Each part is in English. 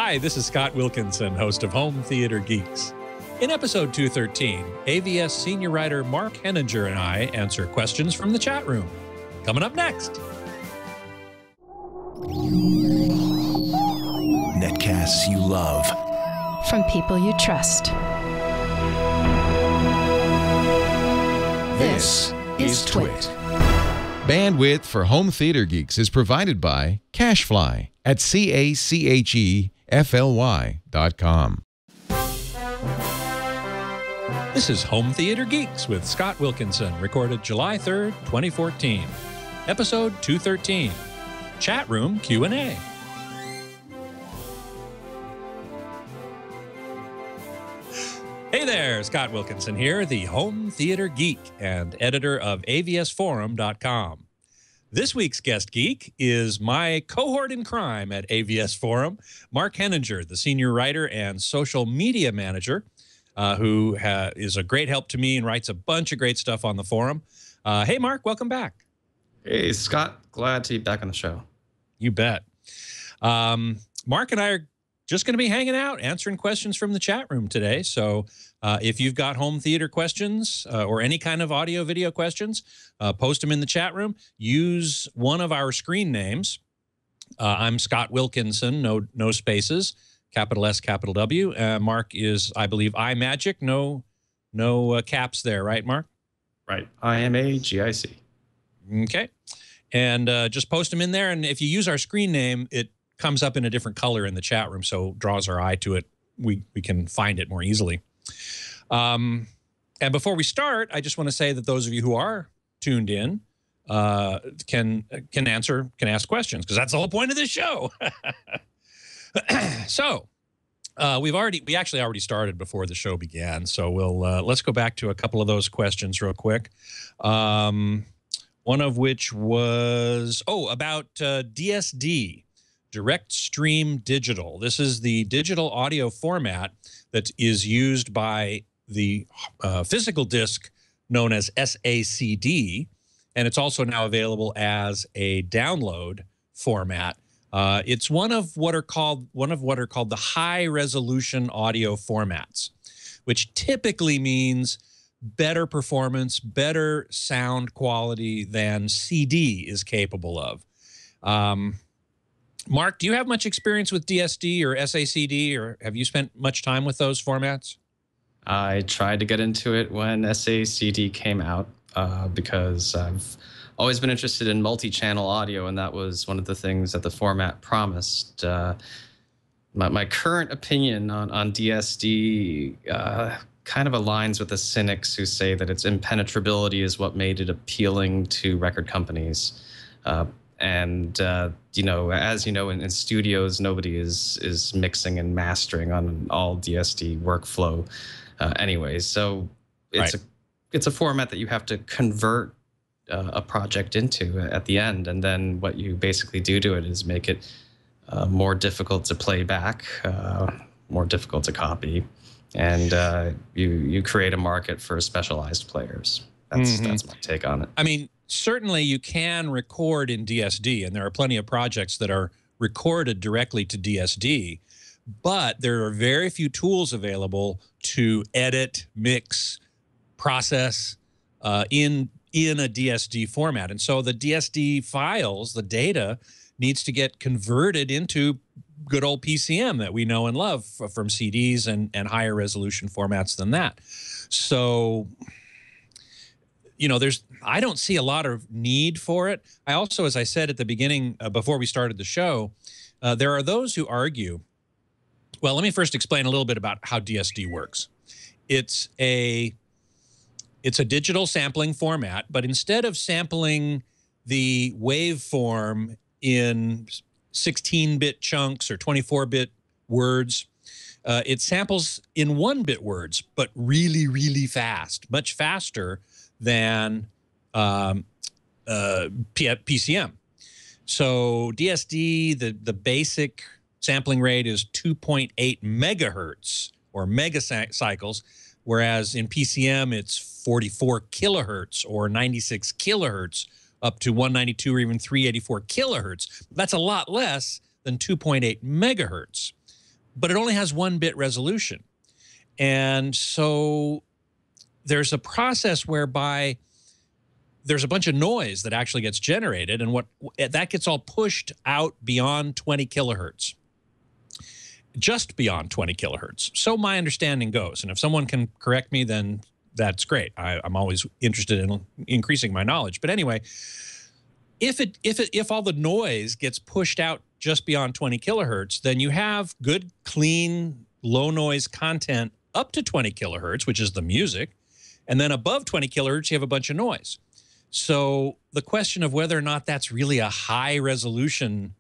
Hi, this is Scott Wilkinson, host of Home Theater Geeks. In episode 213, AVS senior writer Mark Henninger and I answer questions from the chat room. Coming up next. Netcasts you love. From people you trust. This is Twit. Bandwidth for Home Theater Geeks is provided by CacheFly at CacheFly.com. This is Home Theater Geeks with Scott Wilkinson, recorded July 3rd, 2014. Episode 213, Chat Room Q&A. Hey there, Scott Wilkinson here, the Home Theater Geek and editor of avsforum.com. This week's guest geek is my cohort in crime at AVS Forum, Mark Henninger, the senior writer and social media manager, who is a great help to me and writes a bunch of great stuff on the forum. Hey, Mark, welcome back. Hey, Scott. Glad to be back on the show. You bet. Mark and I are just going to be hanging out, answering questions from the chat room today. So if you've got home theater questions or any kind of audio video questions, post them in the chat room. Use one of our screen names. I'm Scott Wilkinson, no spaces, capital S, capital W. Mark is, I believe, iMagic, no caps there, right, Mark? Right. IMAGIC. Okay. And just post them in there. And if you use our screen name, it comes up in a different color in the chat room, so draws our eye to it. We can find it more easily. And before we start, I just want to say that those of you who are tuned in can ask questions, because that's the whole point of this show. So we actually already started before the show began. So let's go back to a couple of those questions real quick. One of which was about DSD. Direct Stream Digital. This is the digital audio format that is used by the physical disc known as SACD, and it's also now available as a download format. It's one of what are called the high resolution audio formats, which typically means better performance, better sound quality than CD is capable of. Mark, do you have much experience with DSD or SACD, or have you spent much time with those formats? I tried to get into it when SACD came out because I've always been interested in multi-channel audio, and that was one of the things that the format promised. My current opinion on DSD kind of aligns with the cynics who say that its impenetrability is what made it appealing to record companies. And as you know, in studios, nobody is mixing and mastering on all DSD workflow anyway. So it's a format that you have to convert a project into at the end. And then what you basically do to it is make it more difficult to play back, more difficult to copy. And you create a market for specialized players. That's my take on it. I mean, certainly you can record in DSD, and there are plenty of projects that are recorded directly to DSD, but there are very few tools available to edit, mix, process in a DSD format. And so the DSD files, the data, needs to get converted into good old PCM that we know and love from CDs and higher resolution formats than that. So I don't see a lot of need for it. I also, as I said at the beginning, before we started the show, there are those who argue, well, let me first explain a little bit about how DSD works. It's a digital sampling format, but instead of sampling the waveform in 16-bit chunks or 24-bit words, it samples in 1-bit words, but really, really fast, much faster than PCM. So DSD, the basic sampling rate is 2.8 megahertz or megacycles, whereas in PCM it's 44 kilohertz or 96 kilohertz up to 192 or even 384 kilohertz. That's a lot less than 2.8 megahertz. but it only has 1-bit resolution. And so there's a process whereby there's a bunch of noise that actually gets generated, and that gets all pushed out beyond 20 kilohertz. Just beyond 20 kilohertz. So my understanding goes. And if someone can correct me, then that's great. I'm always interested in increasing my knowledge. But anyway, if all the noise gets pushed out just beyond 20 kilohertz, then you have good, clean, low noise content up to 20 kilohertz, which is the music. And then above 20 kilohertz, you have a bunch of noise. So the question of whether or not that's really a high resolution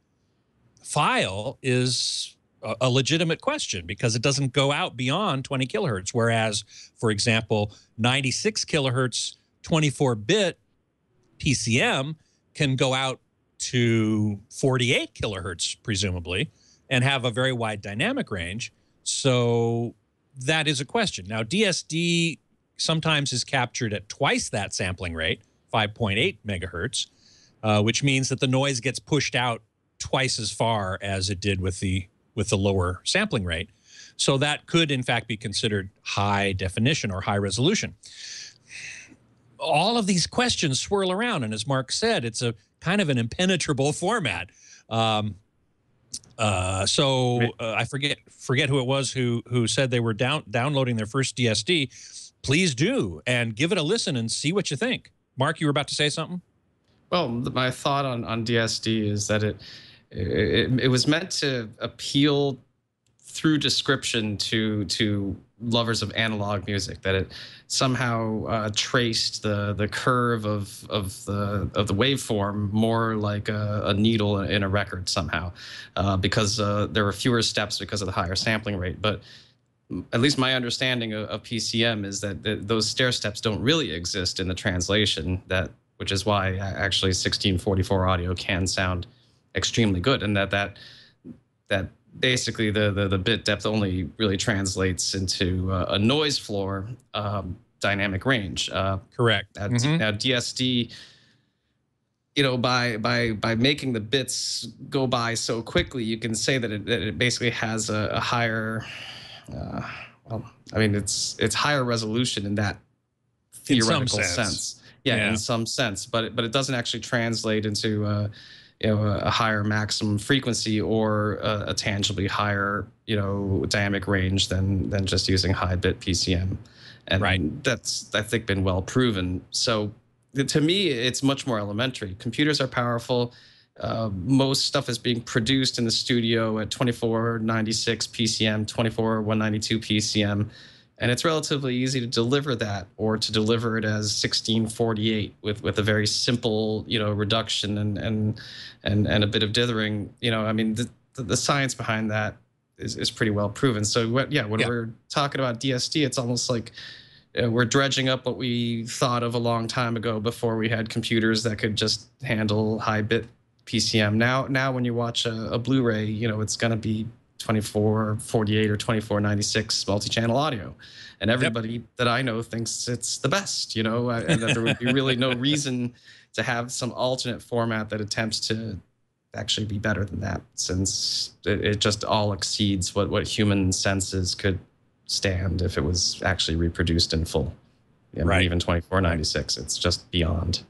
file is a legitimate question, because it doesn't go out beyond 20 kilohertz. Whereas, for example, 96 kilohertz 24-bit PCM can go out to 48 kilohertz, presumably, and have a very wide dynamic range. So that is a question. Now, DSD sometimes is captured at twice that sampling rate, 5.8 megahertz, which means that the noise gets pushed out twice as far as it did with the lower sampling rate. So that could, in fact, be considered high definition or high resolution. All of these questions swirl around, and as Mark said, it's a kind of an impenetrable format. I forget who it was who said they were downloading their first DSD. Please do, and give it a listen and see what you think. Mark, you were about to say something? Well, my thought on DSD is that it was meant to appeal through description to lovers of analog music, that it somehow traced the curve of the waveform more like a needle in a record somehow, because there were fewer steps because of the higher sampling rate. But at least my understanding of PCM is that those stair steps don't really exist in the translation, which is why actually 1644 audio can sound extremely good, and that basically the bit depth only really translates into a noise floor dynamic range. Correct. Now DSD, by making the bits go by so quickly, you can say that it basically has a higher, it's higher resolution in that theoretical sense. Yeah, in some sense, but it doesn't actually translate into a higher maximum frequency or a tangibly higher dynamic range than just using high bit PCM, and that's, I think, been well proven. So to me, it's much more elementary. Computers are powerful. Most stuff is being produced in the studio at 2496 PCM, 24192 PCM. And it's relatively easy to deliver that, or to deliver it as 1648 with a very simple, reduction and a bit of dithering. The science behind that is pretty well proven. So when we're talking about DSD, it's almost like we're dredging up what we thought of a long time ago before we had computers that could just handle high bit PCM. Now when you watch a Blu-ray, it's going to be 2448 or 2496 multi-channel audio, and everybody that I know thinks it's the best, and that there would be really no reason to have some alternate format that attempts to actually be better than that, since it just all exceeds what human senses could stand if it was actually reproduced in full. Even 2496, it's just beyond.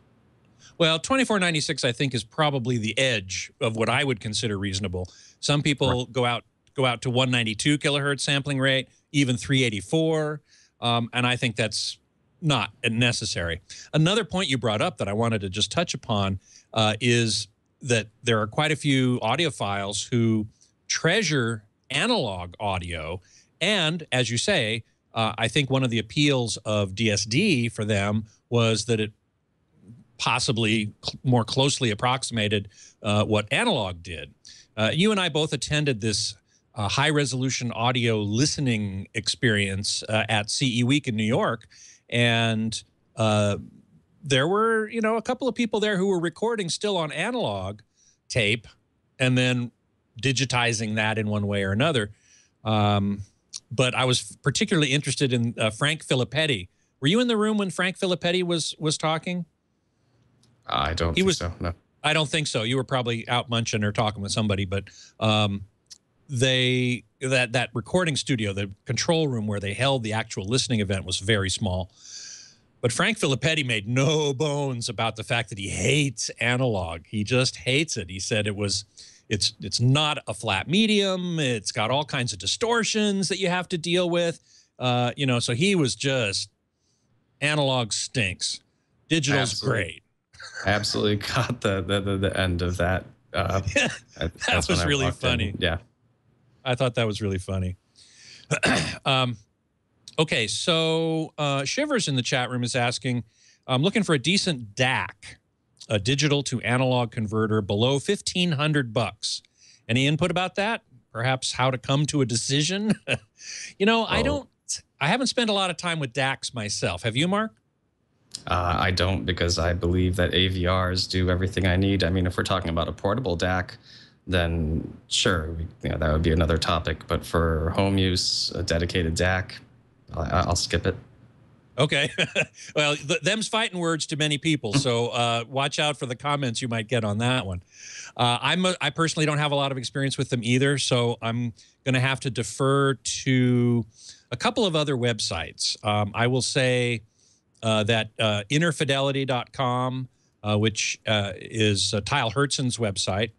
Well, 2496, I think, is probably the edge of what I would consider reasonable. Some people go out to 192 kilohertz sampling rate, even 384, and I think that's not necessary. Another point you brought up that I wanted to just touch upon is that there are quite a few audiophiles who treasure analog audio, and as you say, I think one of the appeals of DSD for them was that it possibly more closely approximated what analog did. You and I both attended this high-resolution audio listening experience at CE Week in New York, and there were, a couple of people there who were recording still on analog tape and then digitizing that in one way or another. But I was particularly interested in Frank Filippetti. Were you in the room when Frank Filippetti was talking? I don't think so, no. I don't think so. You were probably out munching or talking with somebody, but that recording studio, the control room where they held the actual listening event, was very small. But Frank Filippetti made no bones about the fact that he hates analog. He just hates it. He said it's not a flat medium. It's got all kinds of distortions that you have to deal with. You know, so he was just, analog stinks. Digital's great. I absolutely caught the end of that. That was really funny. Yeah. I thought that was really funny. Okay, so Shivers in the chat room is asking, I'm looking for a decent DAC, a digital to analog converter below $1,500. Any input about that? Perhaps how to come to a decision? You know, I haven't spent a lot of time with DACs myself. Have you, Mark? I don't, because I believe that AVRs do everything I need. I mean, if we're talking about a portable DAC, then sure, that would be another topic. But for home use, a dedicated DAC, I'll skip it. Okay. Well, them's fighting words to many people, so watch out for the comments you might get on that one. I personally don't have a lot of experience with them either, so I'm going to have to defer to a couple of other websites. I will say that innerfidelity.com, which is Tyle Hertzen's website,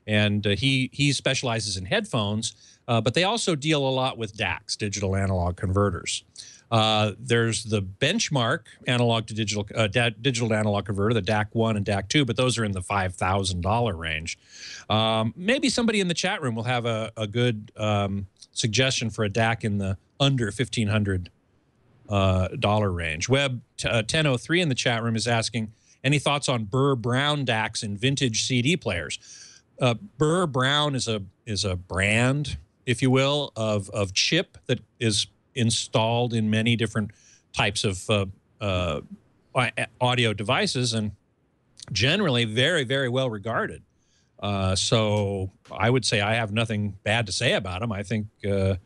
and he specializes in headphones, but they also deal a lot with DACs, digital analog converters. There's the Benchmark analog to digital digital to analog converter, the DAC 1 and DAC 2, but those are in the $5,000 range. Maybe somebody in the chat room will have a good suggestion for a DAC in the under $1,500 range. Web 1003 in the chat room is asking, any thoughts on Burr Brown DACs in vintage CD players? Burr Brown is a brand, if you will, of chip that is installed in many different types of audio devices, and generally very, very well regarded. So I would say I have nothing bad to say about them. I think you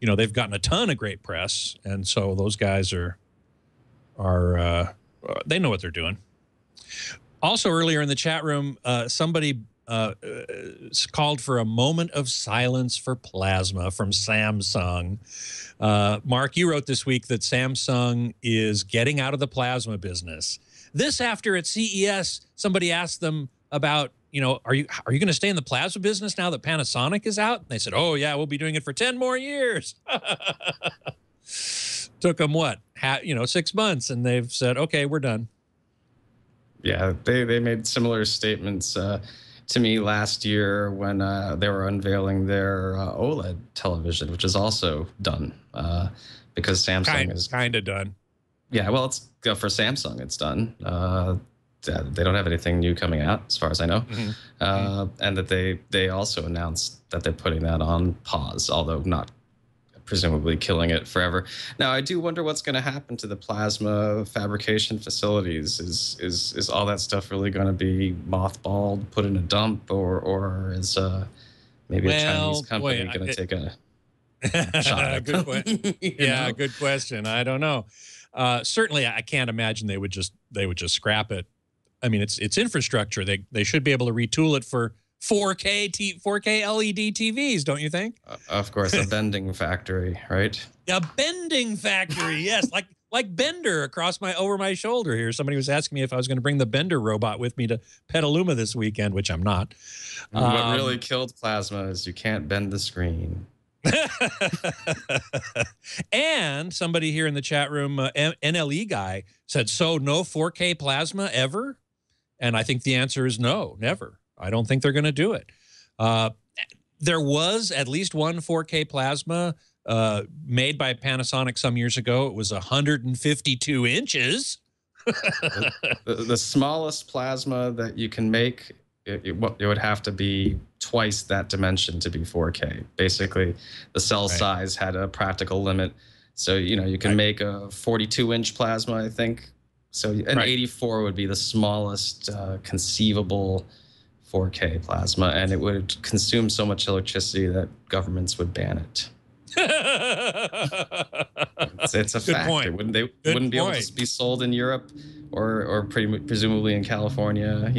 know, they've gotten a ton of great press, and so those guys are they know what they're doing. Also, earlier in the chat room, somebody called for a moment of silence for plasma from Samsung. Mark, you wrote this week that Samsung is getting out of the plasma business. This after at CES, somebody asked them about, you know, are you going to stay in the plasma business now that Panasonic is out? And they said, oh yeah, we'll be doing it for 10 more years. Took them what, 6 months, and they've said, okay, we're done. Yeah, they made similar statements to me last year when they were unveiling their OLED television, which is also done because Samsung is kind of done. Yeah, well, it's for Samsung, it's done. They don't have anything new coming out, as far as I know, and that they also announced that they're putting that on pause, although not presumably killing it forever. Now, I do wonder what's going to happen to the plasma fabrication facilities. Is all that stuff really going to be mothballed, put in a dump, or is maybe a Chinese company going to take a shot at good question. Yeah, good question. I don't know. Certainly, I can't imagine they would just scrap it. I mean, it's infrastructure. They should be able to retool it for 4K LED TVs, don't you think? Of course, a bending factory, right? A bending factory, yes, like Bender over my shoulder here. Somebody was asking me if I was going to bring the Bender robot with me to Petaluma this weekend, which I'm not. What really killed plasma is you can't bend the screen. And somebody here in the chat room, NLE guy, said, so no 4K plasma ever? And I think the answer is no, never. I don't think they're going to do it. There was at least one 4K plasma made by Panasonic some years ago. It was 152 inches. the smallest plasma that you can make, it would have to be twice that dimension to be 4K. Basically, the cell size had a practical limit. So, you can make a 42-inch plasma, I think. So an 84 would be the smallest conceivable 4K plasma, and it would consume so much electricity that governments would ban it. It's a fact. Point. They wouldn't be able to be sold in Europe or presumably in California.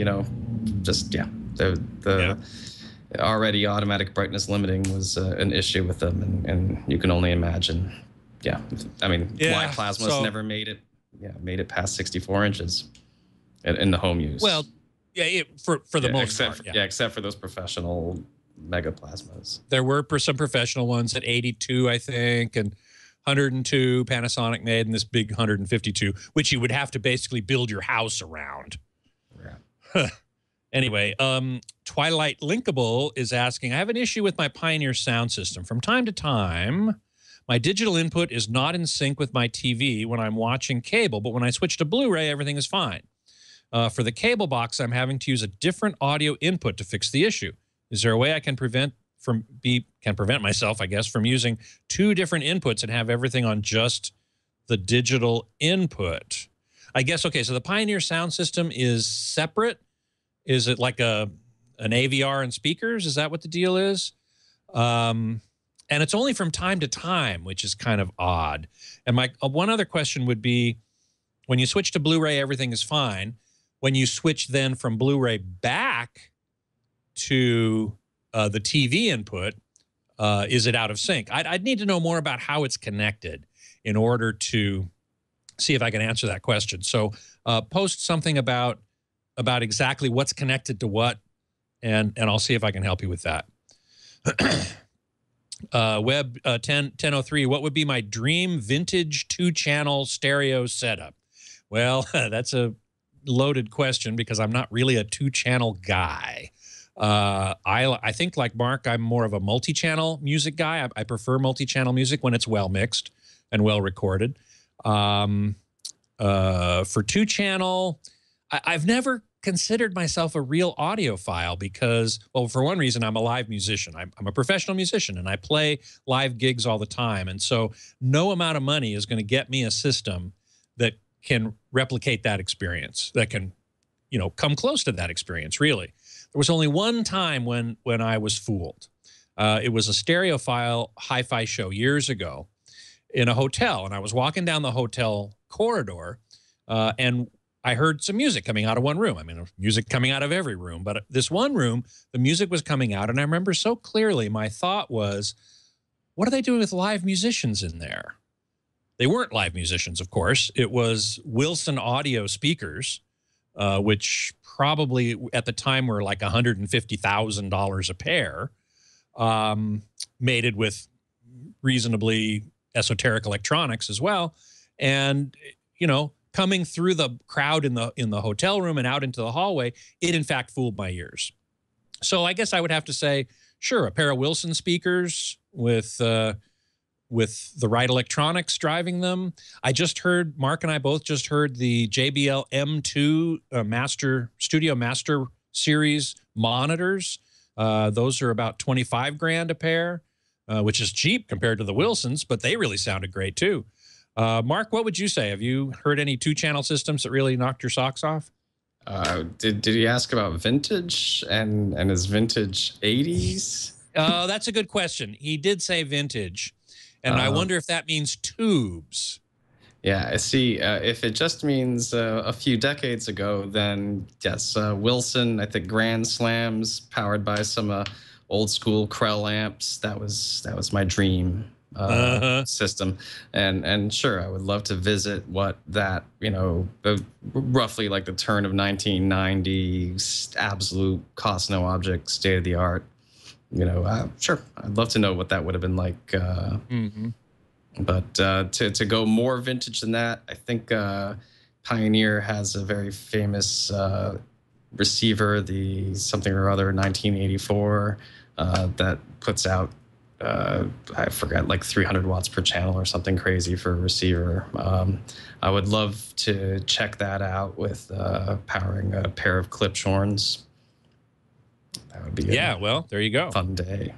already automatic brightness limiting was an issue with them, and you can only imagine. Yeah, I mean, why Plasma's never made it. Yeah, made it past 64 inches in the home use. Well, yeah, for the most part. Yeah, except for those professional mega plasmas. There were some professional ones at 82, I think, and 102 Panasonic made, and this big 152, which you would have to basically build your house around. Yeah. Anyway, Twilight Linkable is asking, I have an issue with my Pioneer sound system. From time to time, my digital input is not in sync with my TV when I'm watching cable, but when I switch to Blu-ray, everything is fine. For the cable box, I'm having to use a different audio input to fix the issue. Is there a way I can prevent myself, I guess, from using two different inputs and have everything on just the digital input? I guess, okay, so the Pioneer sound system is separate. Is it like an AVR and speakers? Is that what the deal is? And it's only from time to time, which is kind of odd. And my one other question would be, when you switch to Blu-ray, everything is fine. When you switch then from Blu-ray back to the TV input, is it out of sync? I'd need to know more about how it's connected in order to see if I can answer that question. So post something about exactly what's connected to what, and I'll see if I can help you with that. Web 1003, what would be my dream vintage 2-channel stereo setup? Well, that's a loaded question because I'm not really a 2-channel guy. I think, like Mark, I'm more of a multi-channel music guy. I prefer multi-channel music when it's well mixed and well recorded. For 2-channel, I've never considered myself a real audiophile because, well, for one reason, I'm a live musician. I'm a professional musician, and I play live gigs all the time. And so no amount of money is going to get me a system that can replicate that experience, that can, you know, come close to that experience, really. There was only one time when I was fooled. It was a stereophile hi-fi show years ago in a hotel, and I was walking down the hotel corridor, and I heard some music coming out of one room. I mean, music coming out of every room, but this one room, the music was coming out, and I remember so clearly my thought was, what are they doing with live musicians in there? They weren't live musicians, of course. It was Wilson audio speakers, which probably at the time were like $150,000 a pair, mated with reasonably esoteric electronics as well. And, you know, coming through the crowd in the hotel room and out into the hallway, it in fact fooled my ears. So I guess I would have to say, sure, a pair of Wilson speakers with the right electronics driving them. I just heard, Mark and I both just heard the JBL M2 Studio Master Series monitors. Those are about 25 grand a pair, which is cheap compared to the Wilsons, but they really sounded great too. Mark, what would you say? Have you heard any 2-channel systems that really knocked your socks off? Did he ask about vintage and is vintage 80s? That's a good question. He did say vintage, and I wonder if that means tubes. Yeah, see, if it just means a few decades ago, then yes, Wilson, I think Grand Slams powered by some old school Krell amps. That was my dream system, and sure, I would love to visit what that, you know, roughly like the turn of 1990s, absolute cost no object, state of the art. You know, sure, I'd love to know what that would have been like. But to go more vintage than that, I think Pioneer has a very famous receiver, the something or other 1984, that puts out, I forgot, like 300 watts per channel or something crazy for a receiver. I would love to check that out with powering a pair of Klipschorns. That would be well, there you go. Fun day.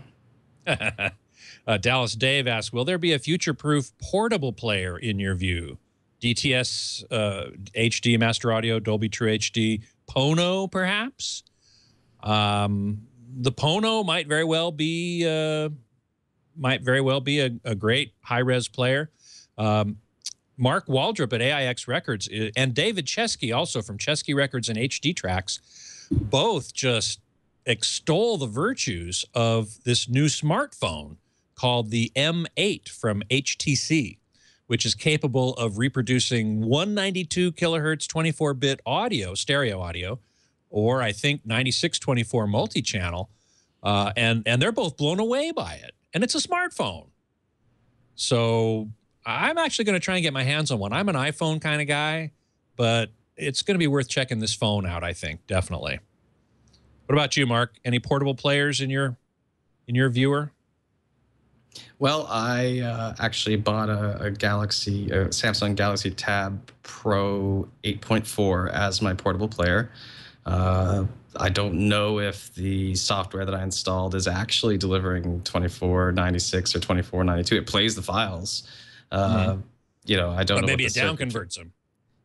Dallas Dave asks, will there be a future-proof portable player in your view? DTS, HD, Master Audio, Dolby True HD, Pono, perhaps? The Pono might very well be a great high-res player. Mark Waldrop at AIX Records and David Chesky, also from Chesky Records and HD Tracks, both just extol the virtues of this new smartphone called the M8 from HTC, which is capable of reproducing 192 kilohertz 24-bit audio, stereo audio, or I think 9624 multi-channel, and they're both blown away by it. And it's a smartphone. So I'm actually going to try and get my hands on one. I'm an iPhone kind of guy, but it's going to be worth checking this phone out, I think, definitely. What about you, Mark? Any portable players in your viewer? Well, I actually bought a Samsung Galaxy Tab Pro 8.4 as my portable player. I don't know if the software that I installed is actually delivering 2496 or 2492. It plays the files. You know, I don't know. Maybe it down converts them.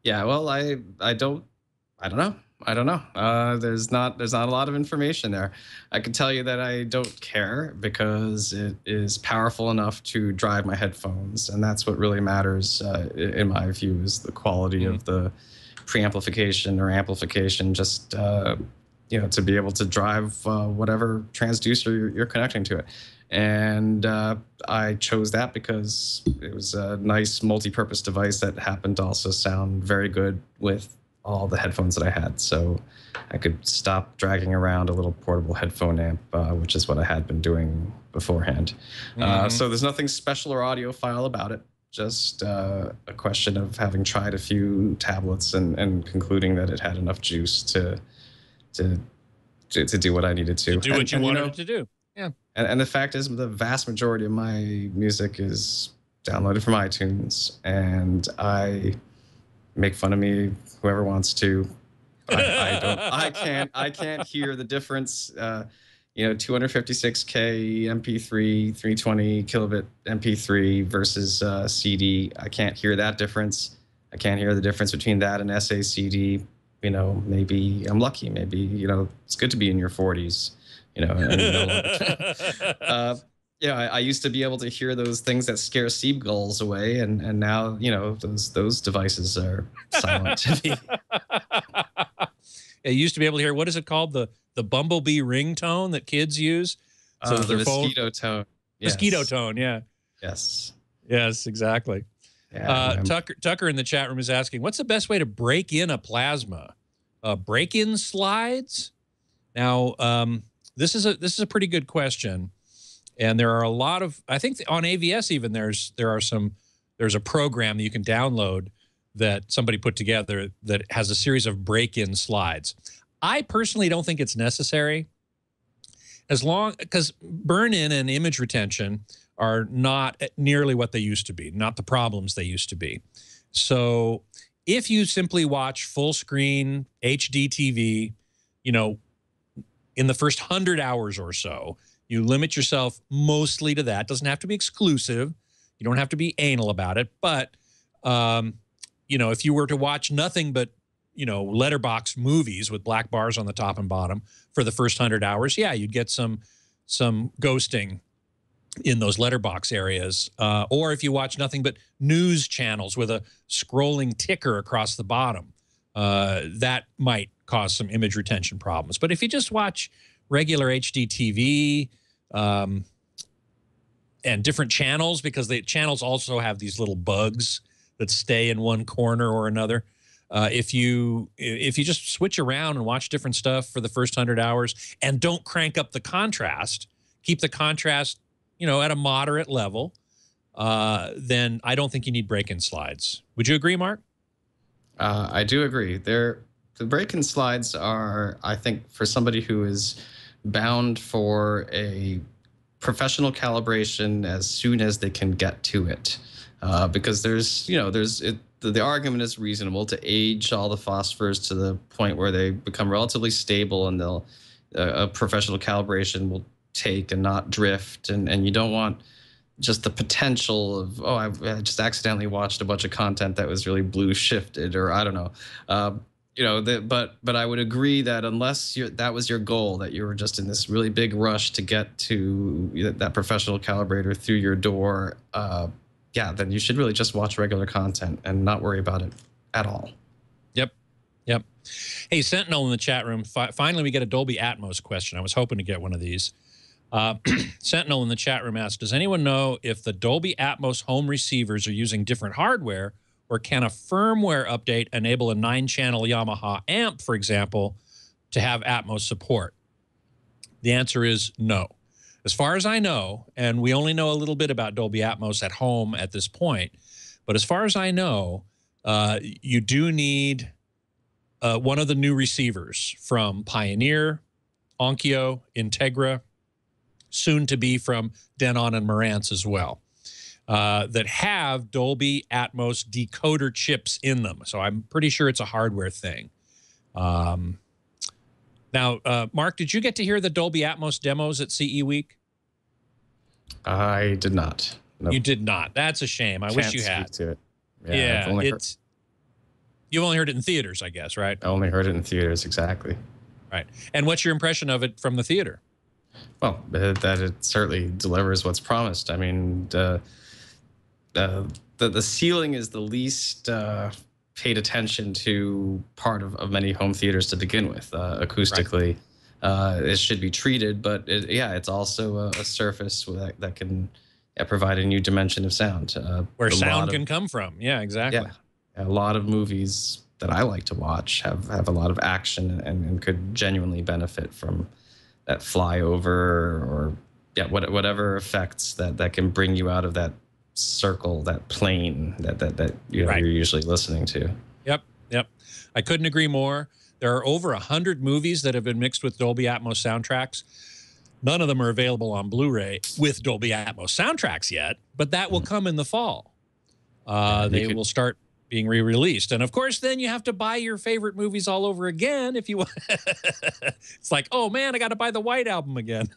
Yeah, well, I don't know. I don't know. There's not a lot of information there. I can tell you that I don't care because it is powerful enough to drive my headphones, and that's what really matters in my view, is the quality of the preamplification or amplification. Just you know, to be able to drive whatever transducer you're connecting to it. And I chose that because it was a nice multi-purpose device that happened to also sound very good with all the headphones that I had. So I could stop dragging around a little portable headphone amp, which is what I had been doing beforehand. So there's nothing special or audiophile about it. Just a question of having tried a few tablets and concluding that it had enough juice to do what I needed to. Do what you wanted it to do. Yeah. And the fact is, the vast majority of my music is downloaded from iTunes, and I make fun of me, whoever wants to. I can't hear the difference. You know, 256K MP3, 320 kilobit MP3 versus CD. I can't hear that difference. I can't hear the difference between that and SACD. You know, maybe I'm lucky. Maybe, you know, it's good to be in your 40s. You know, yeah, I used to be able to hear those things that scare seagulls away, and now, you know, those devices are silent to me. You used to be able to hear, what is it called, the bumblebee ringtone that kids use? So the mosquito tone. Yes. Mosquito tone, yeah. Yes. Yes, exactly. Yeah, Tucker in the chat room is asking, what's the best way to break in a plasma? Break-in slides? Now, this is a pretty good question, and there are a lot of, I think on AVS even there's a program that you can download that somebody put together that has a series of break-in slides. I personally don't think it's necessary, because burn-in and image retention are not nearly what they used to be, not the problems they used to be. So if you simply watch full screen HD TV, you know, in the first 100 hours or so, you limit yourself mostly to that. Doesn't have to be exclusive. You don't have to be anal about it. But, you know, if you were to watch nothing but, you know, letterbox movies with black bars on the top and bottom for the first 100 hours, yeah, you'd get some ghosting in those letterbox areas. Or if you watch nothing but news channels with a scrolling ticker across the bottom, that might cause some image retention problems. But if you just watch regular HD TV and different channels, because the channels also have these little bugs that stay in one corner or another, if you just switch around and watch different stuff for the first 100 hours and don't crank up the contrast, keep the contrast, you know, at a moderate level, then I don't think you need break-in slides. Would you agree, Mark? I do agree. The break-in slides are, I think, for somebody who is bound for a professional calibration as soon as they can get to it, because the argument is reasonable to age all the phosphors to the point where they become relatively stable, and a professional calibration will take and not drift, and you don't want just the potential of, oh, I just accidentally watched a bunch of content that was really blue shifted, or I don't know. You know, but I would agree that unless that was your goal, that you were just in this really big rush to get to that professional calibrator through your door, yeah, then you should really just watch regular content and not worry about it at all. Yep. Yep. Hey, Sentinel in the chat room. Finally, we get a Dolby Atmos question. I was hoping to get one of these. Sentinel in the chat room asks, does anyone know if the Dolby Atmos home receivers are using different hardware, or can a firmware update enable a 9-channel Yamaha amp, for example, to have Atmos support? The answer is no. As far as I know, and we only know a little bit about Dolby Atmos at home at this point, but as far as I know, you do need one of the new receivers from Pioneer, Onkyo, Integra, soon to be from Denon and Marantz as well, that have Dolby Atmos decoder chips in them. So I'm pretty sure it's a hardware thing. Now, Mark, did you get to hear the Dolby Atmos demos at CE Week? I did not. Nope. You did not. That's a shame. I wish you had. To it. Yeah, you've only heard it in theaters, I guess, right? I only heard it in theaters, exactly. Right. And what's your impression of it from the theater? Well, that it certainly delivers what's promised. I mean, the ceiling is the least paid attention to part of many home theaters to begin with. Acoustically, right. It should be treated, but it's also a surface that can provide a new dimension of sound. Where sound can come from. Yeah, exactly. Yeah. A lot of movies that I like to watch have a lot of action and could genuinely benefit from that flyover or whatever effects that can bring you out of that circle, that plane that you're usually listening to. Yep. I couldn't agree more. There are over 100 movies that have been mixed with Dolby Atmos soundtracks. None of them are available on Blu-ray with Dolby Atmos soundtracks yet, but that will come in the fall. They will start being re-released. And of course, then you have to buy your favorite movies all over again if you want. It's like, oh man, I got to buy the White Album again.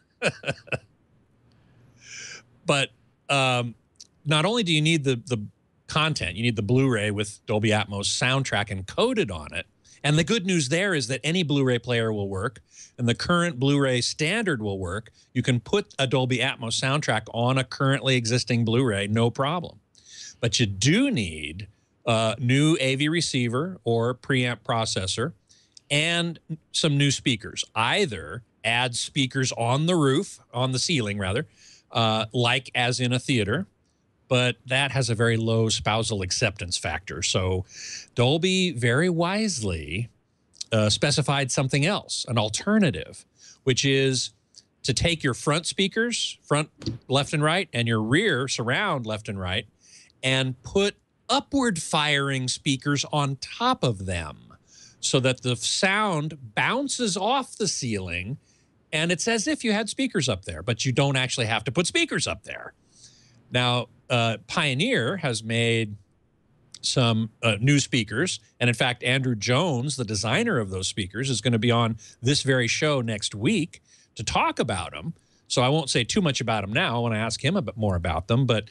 But not only do you need the content, you need the Blu-ray with Dolby Atmos soundtrack encoded on it. And the good news there is that any Blu-ray player will work, and the current Blu-ray standard will work. You can put a Dolby Atmos soundtrack on a currently existing Blu-ray, no problem. But you do need new AV receiver or preamp processor and some new speakers. Either add speakers on the roof, on the ceiling rather, like as in a theater, but that has a very low spousal acceptance factor. So Dolby very wisely specified something else, an alternative, which is to take your front speakers, front left and right, and your rear surround left and right, and put upward firing speakers on top of them so that the sound bounces off the ceiling, and it's as if you had speakers up there, but you don't actually have to put speakers up there. Now, Pioneer has made some new speakers, and in fact, Andrew Jones, the designer of those speakers, is going to be on this very show next week to talk about them. So I won't say too much about them now when I ask him a bit more about them, but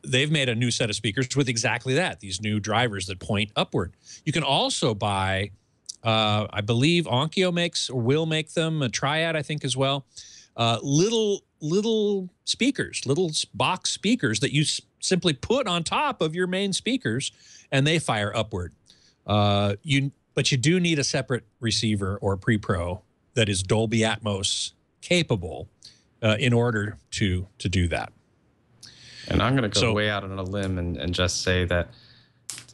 they've made a new set of speakers with exactly that, these new drivers that point upward. You can also buy, I believe Onkyo makes or will make them, a Triad I think as well, little speakers, little box speakers that you simply put on top of your main speakers, and they fire upward. But you do need a separate receiver or pre-pro that is Dolby Atmos capable in order to do that. And I'm going to go way out on a limb and just say that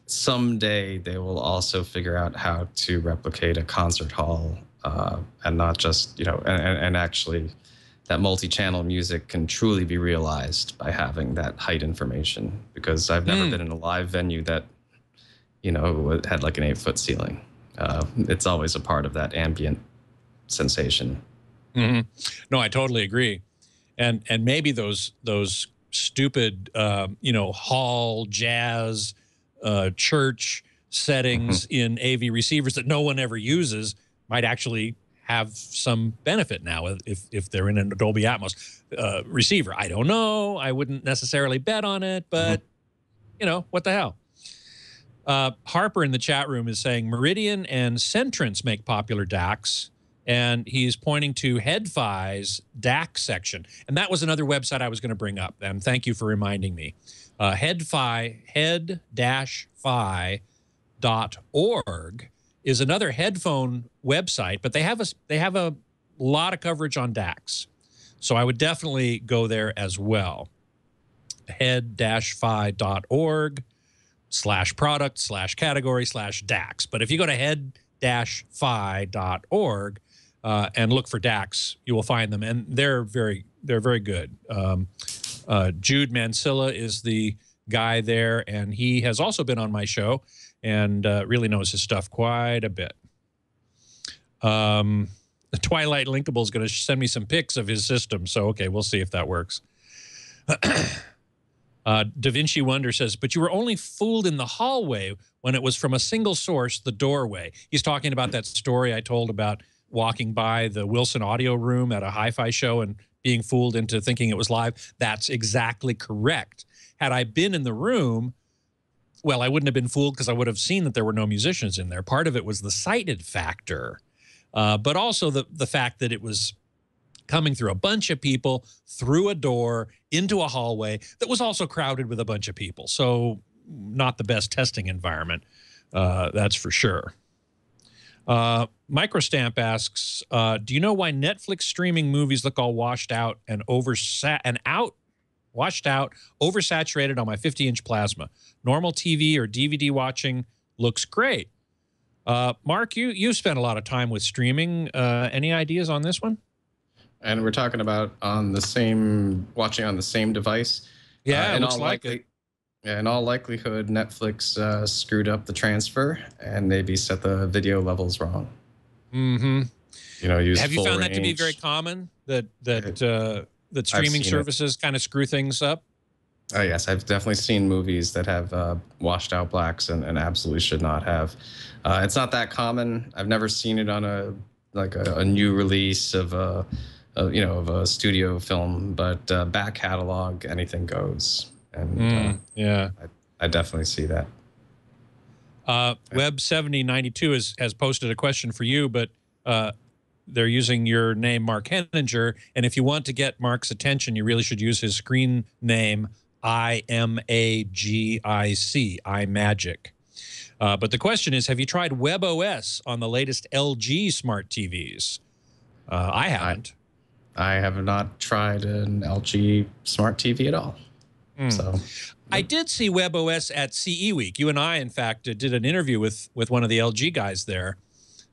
someday they will also figure out how to replicate a concert hall and not just, and actually that multi-channel music can truly be realized by having that height information, because I've never been in a live venue that, had like an 8-foot ceiling. It's always a part of that ambient sensation. Mm-hmm. No, I totally agree. And maybe those stupid, hall, jazz, church settings in AV receivers that no one ever uses might actually have some benefit now if they're in a Dolby Atmos receiver. I don't know. I wouldn't necessarily bet on it, but, what the hell? Harper in the chat room is saying Meridian and Centrance make popular DACs, and he's pointing to HeadFi's DAC section. And that was another website I was going to bring up, and thank you for reminding me. HeadFi, head-fi.org is another headphone website, but they have a lot of coverage on DACs. So I would definitely go there as well. head-fi.org/product/category/DACs. But if you go to head-fi.org and look for DACs, you will find them, and they're very good. Jude Mansilla is the guy there, and he has also been on my show and really knows his stuff quite a bit. The Twilight Linkable is going to send me some pics of his system, so okay, we'll see if that works. Da Vinci Wonder says, but you were only fooled in the hallway when it was from a single source, the doorway. He's talking about that story I told about walking by the Wilson audio room at a hi-fi show and being fooled into thinking it was live. That's exactly correct. Had I been in the room, well, I wouldn't have been fooled because I would have seen that there were no musicians in there. Part of it was the sighted factor, but also the fact that it was coming through a bunch of people, through a door, into a hallway that was also crowded with a bunch of people. So not the best testing environment, that's for sure. Microstamp asks, do you know why Netflix streaming movies look all washed out and washed out, oversaturated on my 50-inch plasma? Normal TV or DVD watching looks great. Mark, you spent a lot of time with streaming. Any ideas on this one? And we're talking about watching on the same device. Yeah, it looks like it. Yeah, in all likelihood, Netflix screwed up the transfer and maybe set the video levels wrong. Mm-hmm. You know, have you found that to be very common, that streaming services kind of screw things up? Oh, yes, I've definitely seen movies that have washed out blacks and absolutely should not have. It's not that common. I've never seen it on a new release of a studio film, but back catalog, anything goes. And yeah, I definitely see that. Web7092 has posted a question for you, but they're using your name, Mark Henninger, and if you want to get Mark's attention, you really should use his screen name, IMAGIC, iMagic. But the question is, have you tried WebOS on the latest LG smart TVs? I haven't. I have not tried an LG smart TV at all. So I did see WebOS at CE Week. You and I, in fact, did an interview with one of the LG guys there,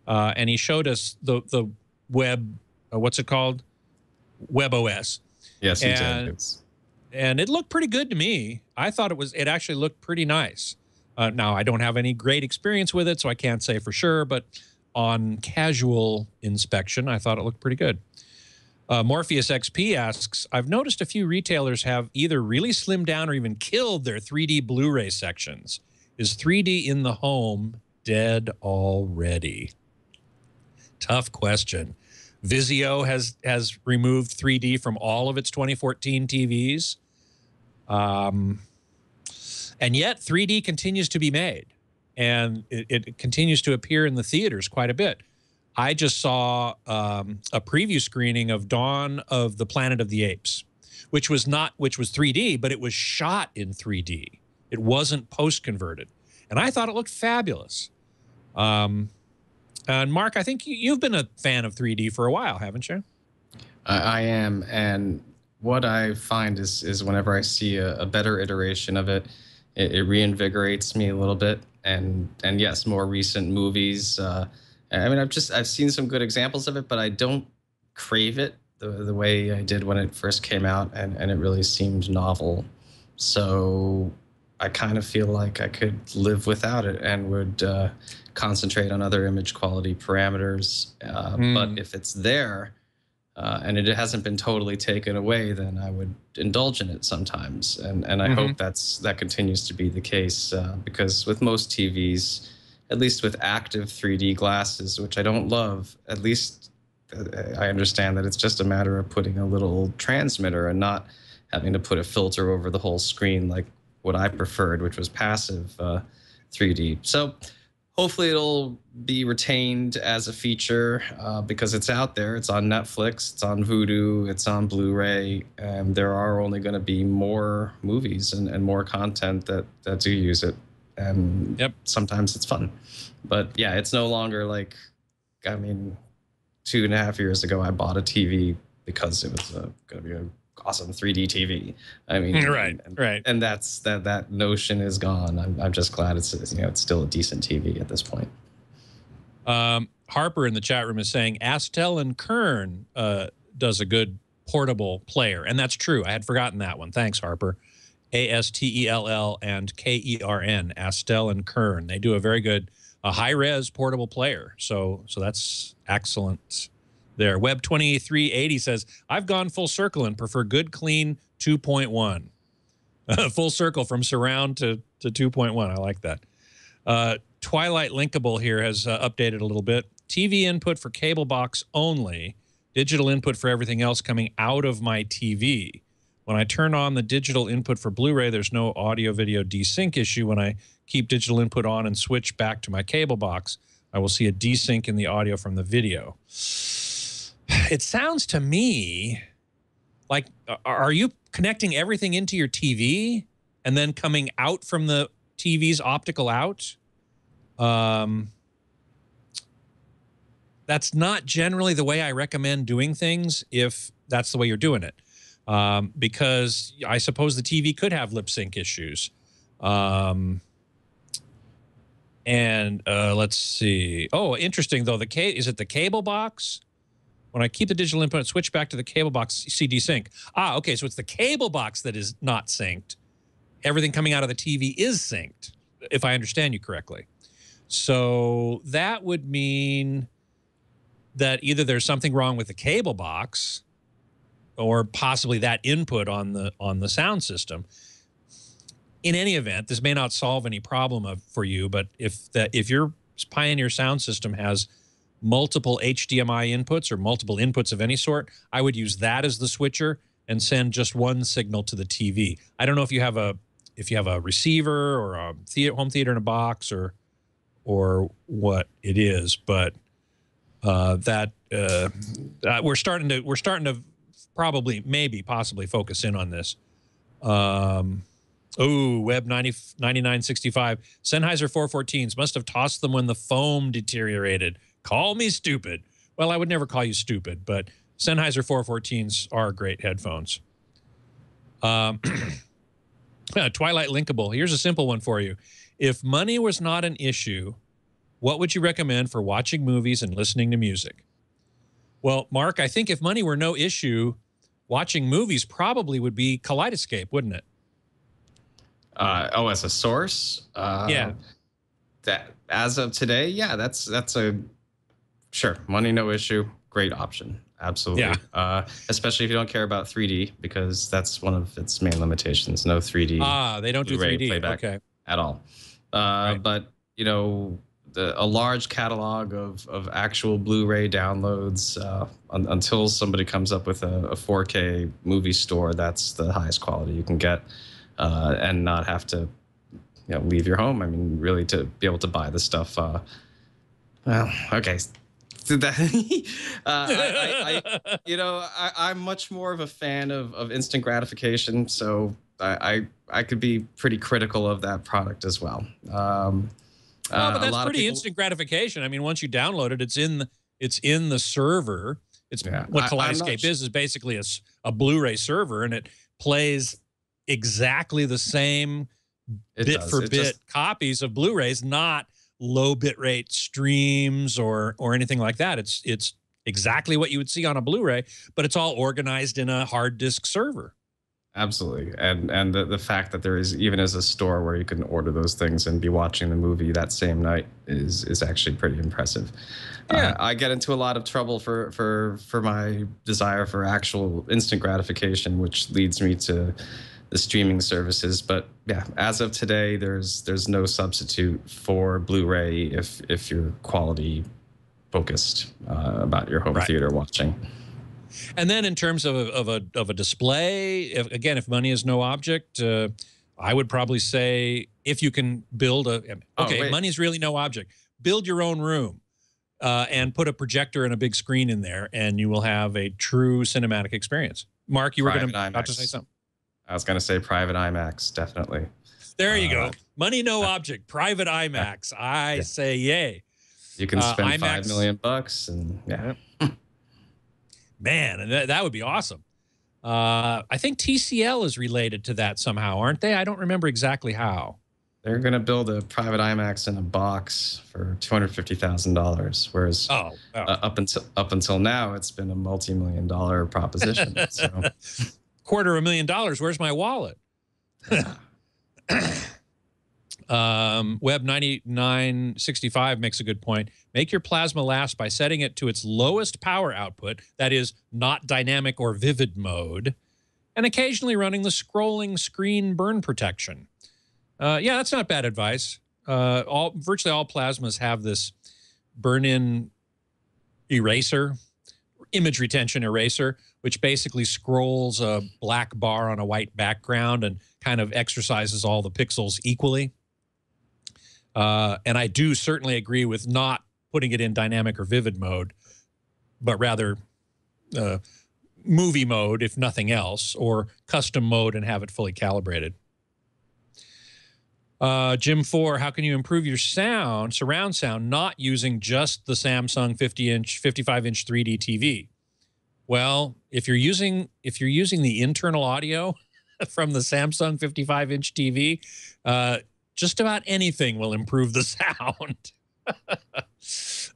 and he showed us the web, what's it called? WebOS. Yes, he did. And it looked pretty good to me. I thought it actually looked pretty nice. Now, I don't have any great experience with it, so I can't say for sure, but on casual inspection, I thought it looked pretty good. Morpheus XP asks, I've noticed a few retailers have either really slimmed down or even killed their 3D Blu-ray sections. Is 3D in the home dead already? Tough question. Vizio has removed 3D from all of its 2014 TVs. And yet 3D continues to be made. And it continues to appear in the theaters quite a bit. I just saw a preview screening of Dawn of the Planet of the Apes, which was 3D, but it was shot in 3D. It wasn't post-converted. And I thought it looked fabulous. And Mark, I think you've been a fan of 3D for a while, haven't you? I am. And what I find is whenever I see a better iteration of it, it reinvigorates me a little bit. And yes, more recent movies, I mean, I've seen some good examples of it, but I don't crave it the way I did when it first came out, and it really seemed novel. So I kind of feel like I could live without it and would concentrate on other image quality parameters. But if it's there and it hasn't been totally taken away, then I would indulge in it sometimes. And I hope that continues to be the case because with most TVs, at least with active 3D glasses, which I don't love, at least I understand that it's just a matter of putting a little transmitter and not having to put a filter over the whole screen like what I preferred, which was passive 3D. So hopefully it'll be retained as a feature because it's out there. It's on Netflix, it's on Vudu, it's on Blu-ray, and there are only going to be more movies and more content that do use it. and Yep. sometimes it's fun. But yeah, it's no longer like, I mean, 2.5 years ago, I bought a TV because it was going to be an awesome 3D TV. I mean, Right, right. And that notion is gone. I'm just glad it's still a decent TV at this point. Harper in the chat room is saying Astel and Kern does a good portable player, and that's true. I had forgotten that one. Thanks, Harper. Astell and Kern, Astel and Kern. They do a very good high-res portable player. So that's excellent there. Web 2380 says, I've gone full circle and prefer good, clean 2.1. Full circle from surround to 2.1. I like that. Twilight Linkable here has updated a little bit. TV input for cable box only. Digital input for everything else coming out of my TV. When I turn on the digital input for Blu-ray, there's no audio-video desync issue. When I keep digital input on and switch back to my cable box, I will see a desync in the audio from the video. It sounds to me like, are you connecting everything into your TV and then coming out from the TV's optical out? That's not generally the way I recommend doing things if that's the way you're doing it. Because I suppose the TV could have lip sync issues. Let's see. Oh, interesting though. Is it the cable box? When I keep the digital input and switch back to the cable box, see desync. Ah, okay. So it's the cable box that is not synced. Everything coming out of the TV is synced, if I understand you correctly. So that would mean that either there's something wrong with the cable box, or possibly that input on the sound system. In any event, this may not solve any problem for you, but if your Pioneer sound system has multiple HDMI inputs or multiple inputs of any sort, I would use that as the switcher and send just one signal to the TV. I don't know if you have a receiver or a home theater in a box or what it is, but we're starting to probably, possibly focus in on this. Web 9965. Sennheiser 414s must have tossed them when the foam deteriorated. Call me stupid. Well, I would never call you stupid, but Sennheiser 414s are great headphones. Twilight Linkable. Here's a simple one for you. If money was not an issue, what would you recommend for watching movies and listening to music? Well, Mark, I think if money were no issue, watching movies probably would be Kaleidoscape, wouldn't it? As a source? Yeah. That as of today, yeah, that's a sure. Money, no issue. Great option. Absolutely. Yeah. Especially if you don't care about 3D, because that's one of its main limitations. No 3D. They don't do 3D playback at all. Right. But a large catalog of actual Blu-ray downloads until somebody comes up with a 4K movie store, that's the highest quality you can get, and not have to leave your home. I mean, really, to be able to buy the stuff. Okay. I'm much more of a fan of instant gratification, so I could be pretty critical of that product as well. But that's pretty instant gratification. I mean, once you download it, it's in the server. It's what Kaleidoscape is basically a Blu-ray server, and it plays exactly the same bit for bit copies of Blu-rays, not low bitrate streams or anything like that. It's exactly what you would see on a Blu-ray, but it's all organized in a hard disk server. Absolutely. And the fact that there is even as a store where you can order those things and be watching the movie that same night is actually pretty impressive. Yeah. I get into a lot of trouble for my desire for actual instant gratification, which leads me to the streaming services. But yeah, as of today, there's no substitute for Blu-ray if you're quality focused about your home theater watching. And then in terms of a display, if money is no object, I would probably say if you can build money is really no object. Build your own room and put a projector and a big screen in there, and you will have a true cinematic experience. Mark, you were about to say something. I was going to say private IMAX, definitely. There you go. Money, no object. Private IMAX. I say yay. You can spend IMAX, $5 million and man, and that would be awesome. I think TCL is related to that somehow, aren't they? I don't remember exactly how. They're going to build a private IMAX in a box for $250,000, whereas up until now, it's been a multi-million-dollar proposition. So, $250,000. Where's my wallet? Web 9965 makes a good point. Make your plasma last by setting it to its lowest power output, that is, not dynamic or vivid mode, and occasionally running the scrolling screen burn protection. Yeah, that's not bad advice. Virtually all plasmas have this burn-in eraser, image retention eraser, which basically scrolls a black bar on a white background and kind of exercises all the pixels equally. And I do certainly agree with not putting it in dynamic or vivid mode, but rather movie mode, if nothing else, or custom mode and have it fully calibrated. Jim 4, how can you improve your sound, surround sound, not using just the Samsung 55-inch 3D TV? Well, if you're using the internal audio from the Samsung 55-inch TV, just about anything will improve the sound.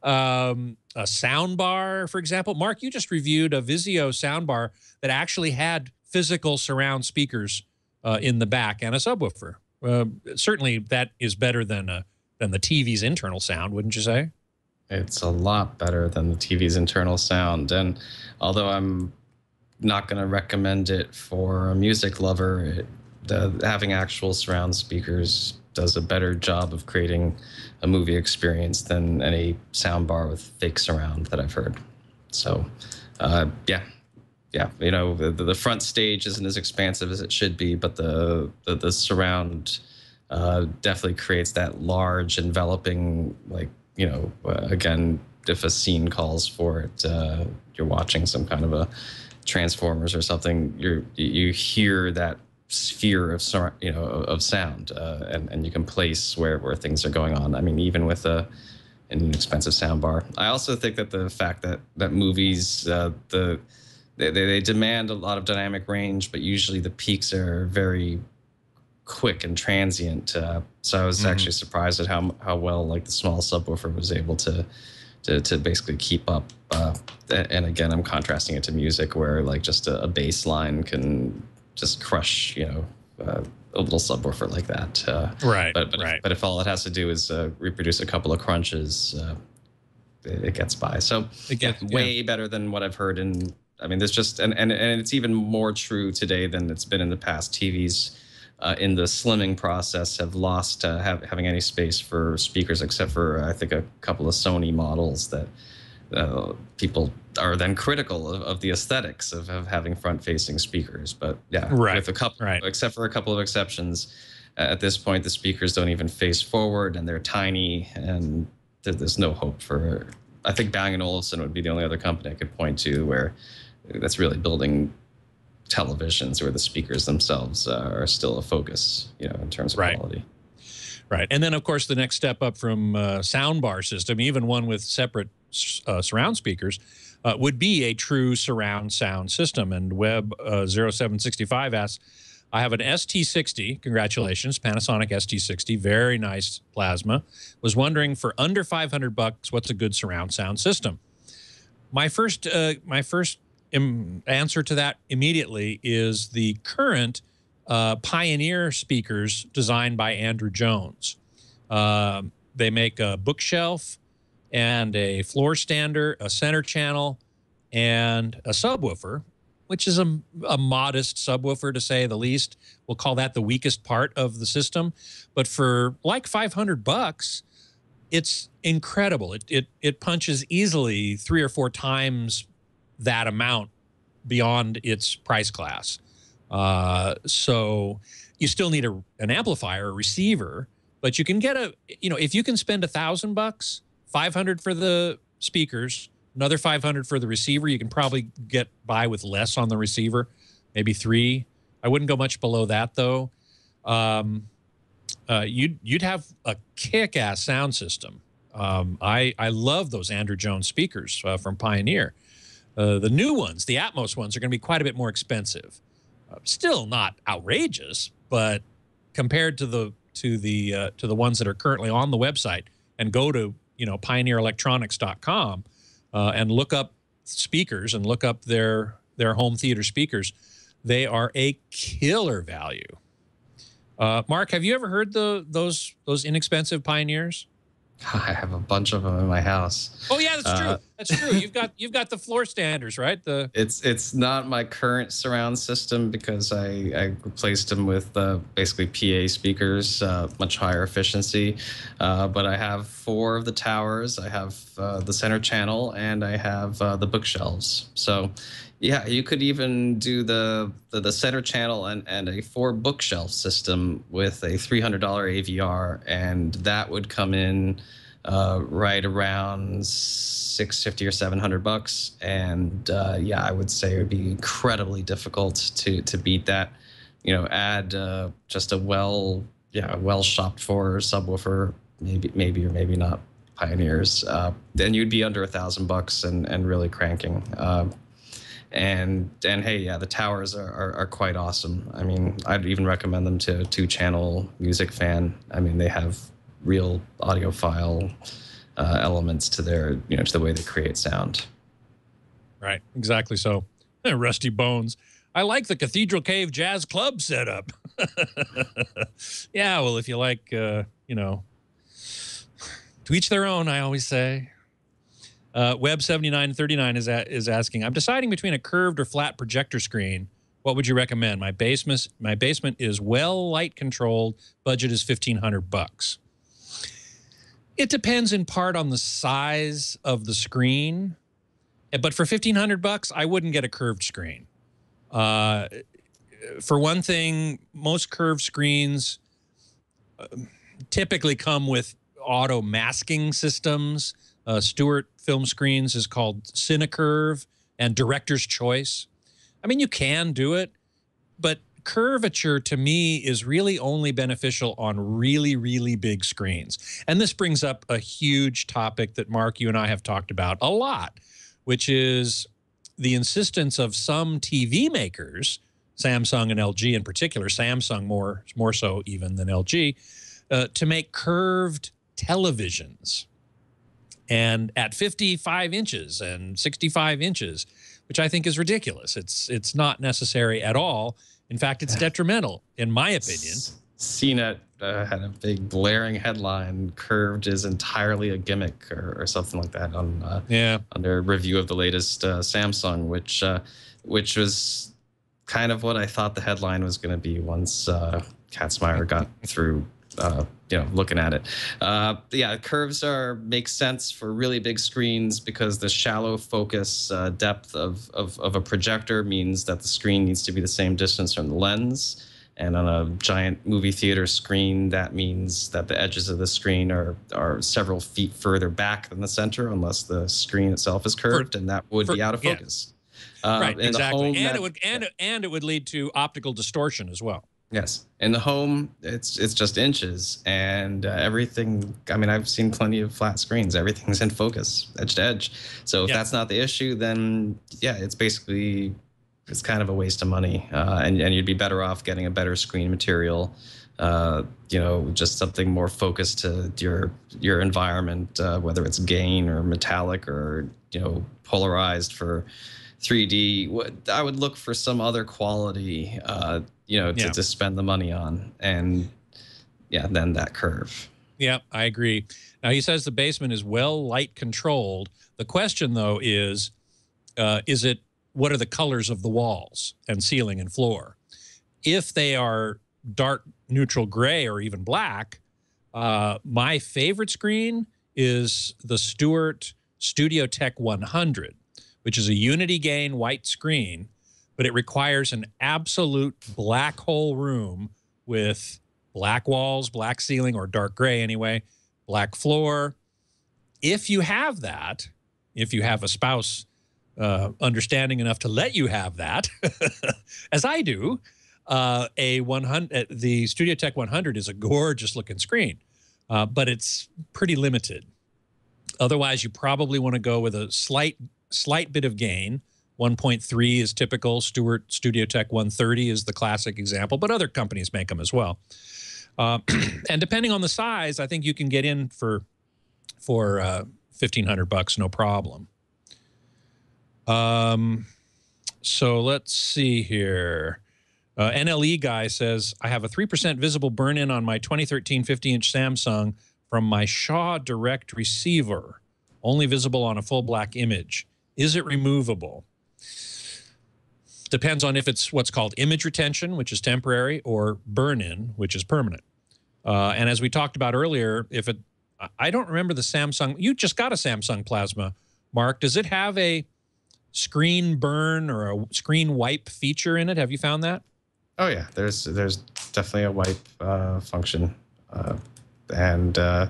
A sound bar, for example. Mark, you just reviewed a Vizio sound bar that actually had physical surround speakers in the back and a subwoofer. Certainly, that is better than the TV's internal sound, wouldn't you say? It's a lot better than the TV's internal sound. And although I'm not going to recommend it for a music lover, having actual surround speakers does a better job of creating a movie experience than any sound bar with fake surround that I've heard. So, yeah, you know, the front stage isn't as expansive as it should be, but the surround definitely creates that large, enveloping, like, you know, again, if a scene calls for it, you're watching some kind of a Transformers or something, you hear that sphere of sound, and you can place where things are going on. I mean, even with an inexpensive sound bar. I also think that the fact that movies they demand a lot of dynamic range, but usually the peaks are very quick and transient. So I was actually surprised at how well, like, the small subwoofer was able to basically keep up. And again, I'm contrasting it to music, where like just a bass line can just crush, you know, a little subwoofer like that. Right. But if all it has to do is reproduce a couple of crunches, it gets by. So it gets way better than what I've heard. And I mean, there's just and it's even more true today than it's been in the past. TVs in the slimming process have lost having any space for speakers, except for I think a couple of Sony models that people are then critical of the aesthetics of having front-facing speakers. But yeah, with a couple, except for a couple of exceptions, at this point the speakers don't even face forward and they're tiny, and there's no hope for. I think Bang & Olufsen would be the only other company I could point to where that's really building televisions where the speakers themselves are still a focus, you know, in terms of quality. Right. And then, of course, the next step up from soundbar system, even one with separate surround speakers, would be a true surround sound system. And Web 0765 asks, I have an ST60, congratulations, Panasonic ST60, very nice plasma. Was wondering, for under $500, what's a good surround sound system? My first answer to that immediately is the current Pioneer speakers designed by Andrew Jones. They make a bookshelf and a floor stander, a center channel, and a subwoofer, which is a modest subwoofer, to say the least. We'll call that the weakest part of the system. But for like $500, it's incredible. It punches easily 3 or 4 times that amount beyond its price class. So you still need an amplifier, a receiver, but you can get if you can spend $1,000, $500 for the speakers, another $500 for the receiver, you can probably get by with less on the receiver, maybe $3. I wouldn't go much below that, though. you'd have a kick-ass sound system. I love those Andrew Jones speakers from Pioneer. The new ones, the Atmos ones, are going to be quite a bit more expensive. Still not outrageous, but compared to the ones that are currently on the website, and go to pioneerelectronics.com and look up speakers and look up their home theater speakers, they are a killer value. Mark, have you ever heard those inexpensive Pioneers? I have a bunch of them in my house. Oh yeah, that's true. That's true. You've got the floor standers, right? It's not my current surround system because I replaced them with basically PA speakers, much higher efficiency. But I have 4 of the towers. I have the center channel, and I have the bookshelves. So yeah, you could even do the center channel and a 4 bookshelf system with a $300 AVR, and that would come in right around $650 or $700. And yeah, I would say it would be incredibly difficult to beat that. Add just a well shopped for subwoofer, maybe or maybe not Pioneers. Then you'd be under $1,000 and really cranking. And hey, yeah, the towers are quite awesome. I mean, I'd even recommend them to a 2-channel music fan. I mean, they have real audiophile elements to their, to the way they create sound. Right, exactly. So, Rusty Bones. I like the Cathedral Cave Jazz Club setup. Yeah, well, if you like, to each their own, I always say. Web7939 is asking, I'm deciding between a curved or flat projector screen. What would you recommend? My basement is well light controlled. Budget is $1,500. It depends in part on the size of the screen, but for $1,500, I wouldn't get a curved screen. For one thing, most curved screens typically come with auto masking systems. Stewart Film Screens is called Cinecurve and Director's Choice. I mean, you can do it, but curvature to me is really only beneficial on really, really big screens. And this brings up a huge topic that, Mark, you and I have talked about a lot, which is the insistence of some TV makers, Samsung and LG in particular, Samsung more so even than LG, to make curved televisions. And at 55 inches and 65 inches, which I think is ridiculous. It's not necessary at all. In fact, it's detrimental, in my opinion. CNET had a big glaring headline, "Curved is entirely a gimmick," or something like that on their review of the latest Samsung, which was kind of what I thought the headline was going to be once Katzmeyer got through looking at it. Yeah, curves make sense for really big screens because the shallow focus depth of a projector means that the screen needs to be the same distance from the lens. And on a giant movie theater screen, that means that the edges of the screen are several feet further back than the center, unless the screen itself is curved, and that would be out of focus. Right, exactly. And it would lead to optical distortion as well. Yes, in the home, it's just inches, and everything. I mean, I've seen plenty of flat screens. Everything's in focus, edge to edge. So if that's not the issue, then yeah, it's kind of a waste of money, and you'd be better off getting a better screen material. Just something more focused to your environment, whether it's gain or metallic or polarized for 3D. I would look for some other quality. To spend the money on, and then that curve. Yeah, I agree. Now he says the basement is well light controlled. The question though is what are the colors of the walls and ceiling and floor? If they are dark neutral gray or even black, my favorite screen is the Stewart Studio Tech 100, which is a unity gain white screen, but it requires an absolute black hole room with black walls, black ceiling, or dark gray anyway, black floor. If you have that, if you have a spouse understanding enough to let you have that, as I do, the Studio Tech 100 is a gorgeous looking screen, but it's pretty limited. Otherwise, you probably want to go with a slight bit of gain. 1.3 is typical. Studio Tech 130 is the classic example, but other companies make them as well. And depending on the size, I think you can get in for $1,500, no problem. So let's see here. NLE guy says, I have a 3% visible burn-in on my 2013 50-inch Samsung from my Shaw Direct receiver, only visible on a full black image. Is it removable? Depends on if it's what's called image retention, which is temporary, or burn-in, which is permanent. And as we talked about earlier, I don't remember the Samsung, you just got a Samsung Plasma, Mark. Does it have a screen burn or a screen wipe feature in it? Have you found that? Oh yeah, there's definitely a wipe function. Yeah,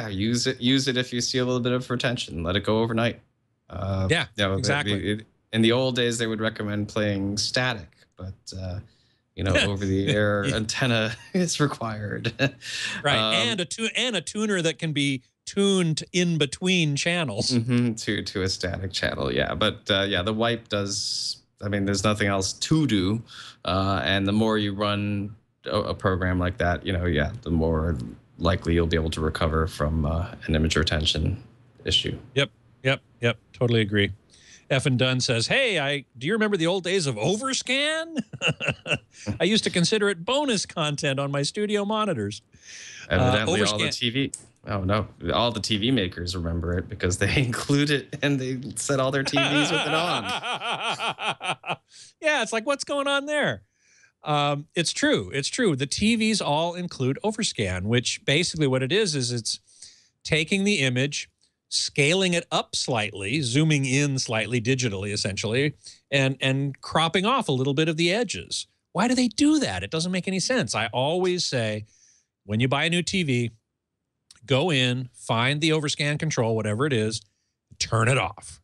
use it if you see a little bit of retention. Let it go overnight. Exactly. In the old days, they would recommend playing static, but over-the-air antenna is required. Right, and a tuner that can be tuned in between channels to a static channel. Yeah, but the wipe does. I mean, there's nothing else to do, and the more you run a program like that, the more likely you'll be able to recover from an image retention issue. Yep. Totally agree. F and Dunn says, hey, do you remember the old days of overscan? I used to consider it bonus content on my studio monitors. Evidently, all the TV. Oh, no. All the TV makers remember it because they include it and they set all their TVs with it on. Yeah, it's like, what's going on there? It's true. It's true. The TVs all include overscan, which basically what it is it's taking the image, scaling it up slightly, zooming in slightly digitally, essentially, and cropping off a little bit of the edges. Why do they do that? It doesn't make any sense. I always say, when you buy a new TV, go in, find the overscan control, whatever it is, turn it off.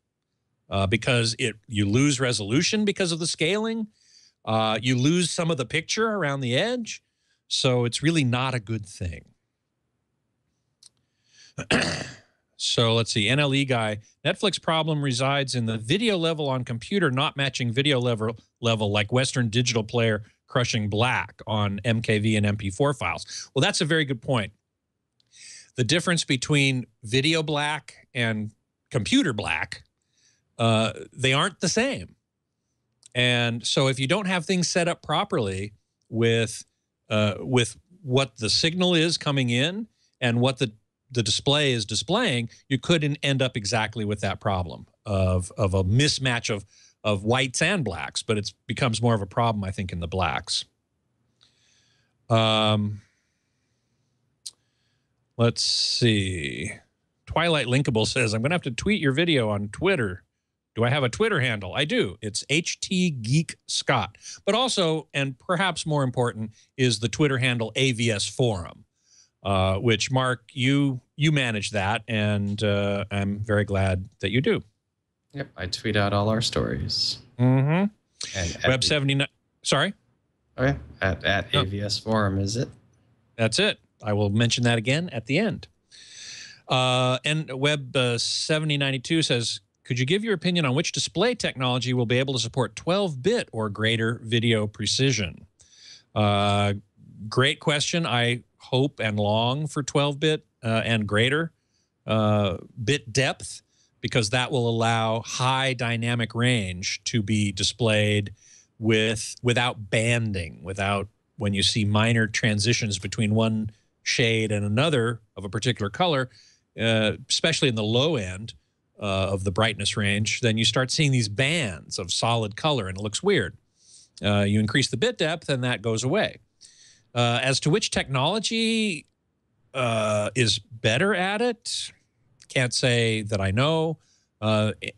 Because you lose resolution because of the scaling. You lose some of the picture around the edge. So it's really not a good thing. So let's see, NLE guy, Netflix problem resides in the video level on computer not matching video level like Western Digital Player crushing black on MKV and MP4 files. Well, that's a very good point. The difference between video black and computer black, they aren't the same. And so if you don't have things set up properly with what the signal is coming in and what the display is displaying, you could end up exactly with that problem of a mismatch of whites and blacks, but it becomes more of a problem, I think, in the blacks. Let's see. Twilight Linkable says, I'm going to have to tweet your video on Twitter. Do I have a Twitter handle? I do. It's HTGeekScott. But also, and perhaps more important, is the Twitter handle AVS Forum, which, Mark, you manage that, and I'm very glad that you do. Yep, I tweet out all our stories. Mm-hmm. And Web 79. Sorry? Oh, yeah. At AVS Forum, is it? That's it. I will mention that again at the end. And Web 7092 says, could you give your opinion on which display technology will be able to support 12-bit or greater video precision? Great question. I hope and long for 12-bit and greater bit depth, because that will allow high dynamic range to be displayed without banding, without when you see minor transitions between one shade and another of a particular color, especially in the low end of the brightness range, then you start seeing these bands of solid color and it looks weird. You increase the bit depth and that goes away. As to which technology is better at it, can't say that I know.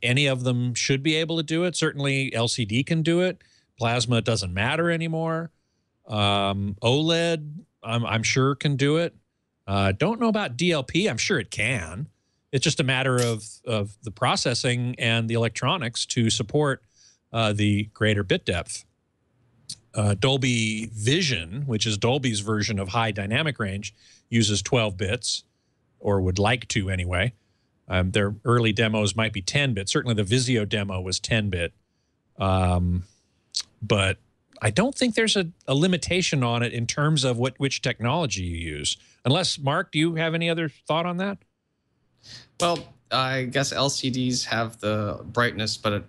Any of them should be able to do it. Certainly LCD can do it. Plasma doesn't matter anymore. OLED, I'm sure can do it. Don't know about DLP. I'm sure it can. It's just a matter of the processing and the electronics to support the greater bit depth. Dolby Vision, which is Dolby's version of high dynamic range, uses 12 bits, or would like to anyway. Their early demos might be 10-bit. Certainly the Vizio demo was 10-bit. But I don't think there's a limitation on it in terms of which technology you use. Unless, Mark, do you have any other thought on that? Well, I guess LCDs have the brightness, but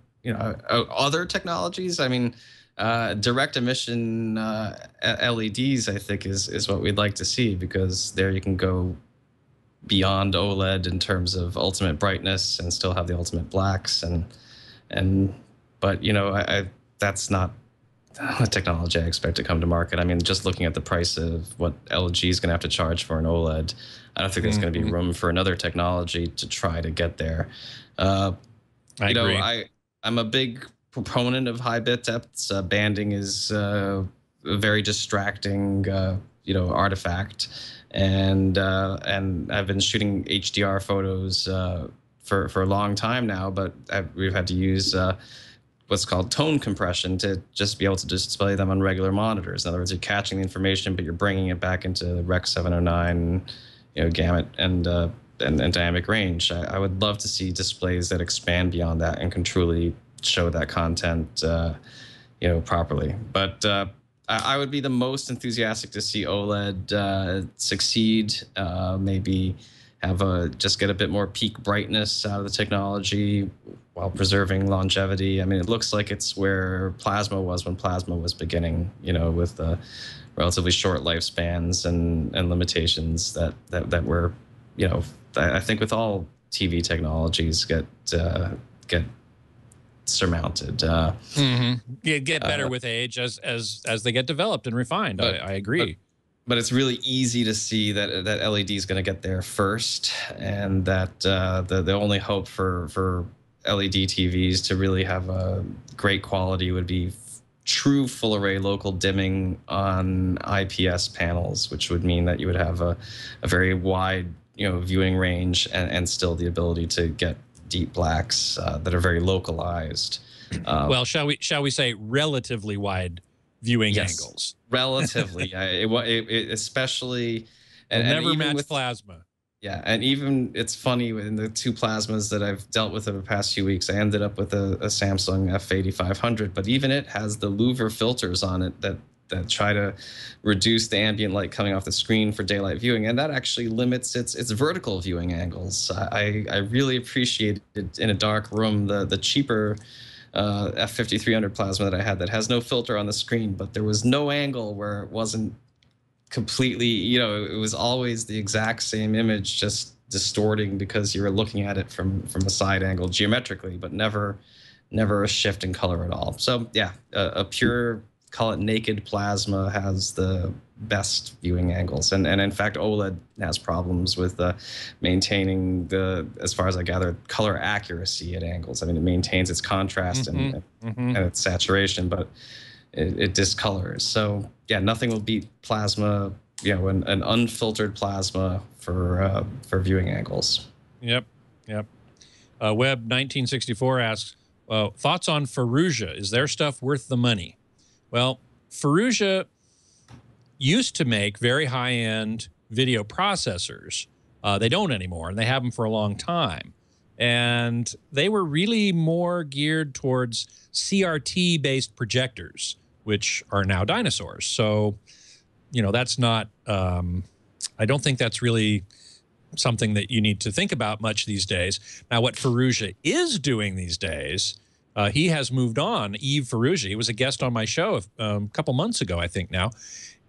other technologies, I mean, direct emission LEDs, I think, is what we'd like to see, because there you can go beyond OLED in terms of ultimate brightness and still have the ultimate blacks, but that's not a technology I expect to come to market. I mean, just looking at the price of what LG is going to have to charge for an OLED, I don't think there's going to be room for another technology to try to get there. I agree. I'm a big proponent of high bit depths. Banding is a very distracting, artifact, and I've been shooting HDR photos for a long time now, but we've had to use what's called tone compression to just be able to display them on regular monitors. In other words, you're catching the information, but you're bringing it back into the Rec 709, gamut and dynamic range. I would love to see displays that expand beyond that and can truly show that content, properly. But I would be the most enthusiastic to see OLED succeed. Maybe just get a bit more peak brightness out of the technology while preserving longevity. I mean, it looks like it's where plasma was when plasma was beginning, with the relatively short lifespans and limitations that were, I think with all TV technologies get surmounted. Get better with age as they get developed and refined. I agree. But it's really easy to see that LED is going to get there first, and that the only hope for LED TVs to really have a great quality would be true full array local dimming on IPS panels, which would mean that you would have a very wide viewing range and still the ability to get deep blacks that are very localized. Well, shall we say relatively wide viewing angles? Relatively, it especially, and never even match with plasma. Yeah, and even it's funny, in the two plasmas that I've dealt with over the past few weeks, I ended up with a Samsung F8500, but even it has the louver filters on it that try to reduce the ambient light coming off the screen for daylight viewing, and that actually limits its vertical viewing angles. I really appreciated in a dark room the cheaper F5300 plasma that I had that has no filter on the screen, but there was no angle where it wasn't completely, it was always the exact same image, just distorting because you were looking at it from a side angle geometrically, but never a shift in color at all. So yeah, a pure, call it naked plasma, has the best viewing angles, and in fact OLED has problems with maintaining as far as I gather, color accuracy at angles. I mean, it maintains its contrast and its saturation, but it discolors. So yeah, nothing will beat plasma, an unfiltered plasma for viewing angles. Yep. Web 1964 asks, thoughts on Faruja? Is their stuff worth the money? Well, Faruja used to make very high-end video processors. They don't anymore, and they haven't for a long time. And they were really more geared towards CRT-based projectors, which are now dinosaurs. So, that's not, I don't think that's really something that you need to think about much these days. Now, what Faruja is doing these days, he has moved on. Yves Faruja, he was a guest on my show a couple months ago, I think now.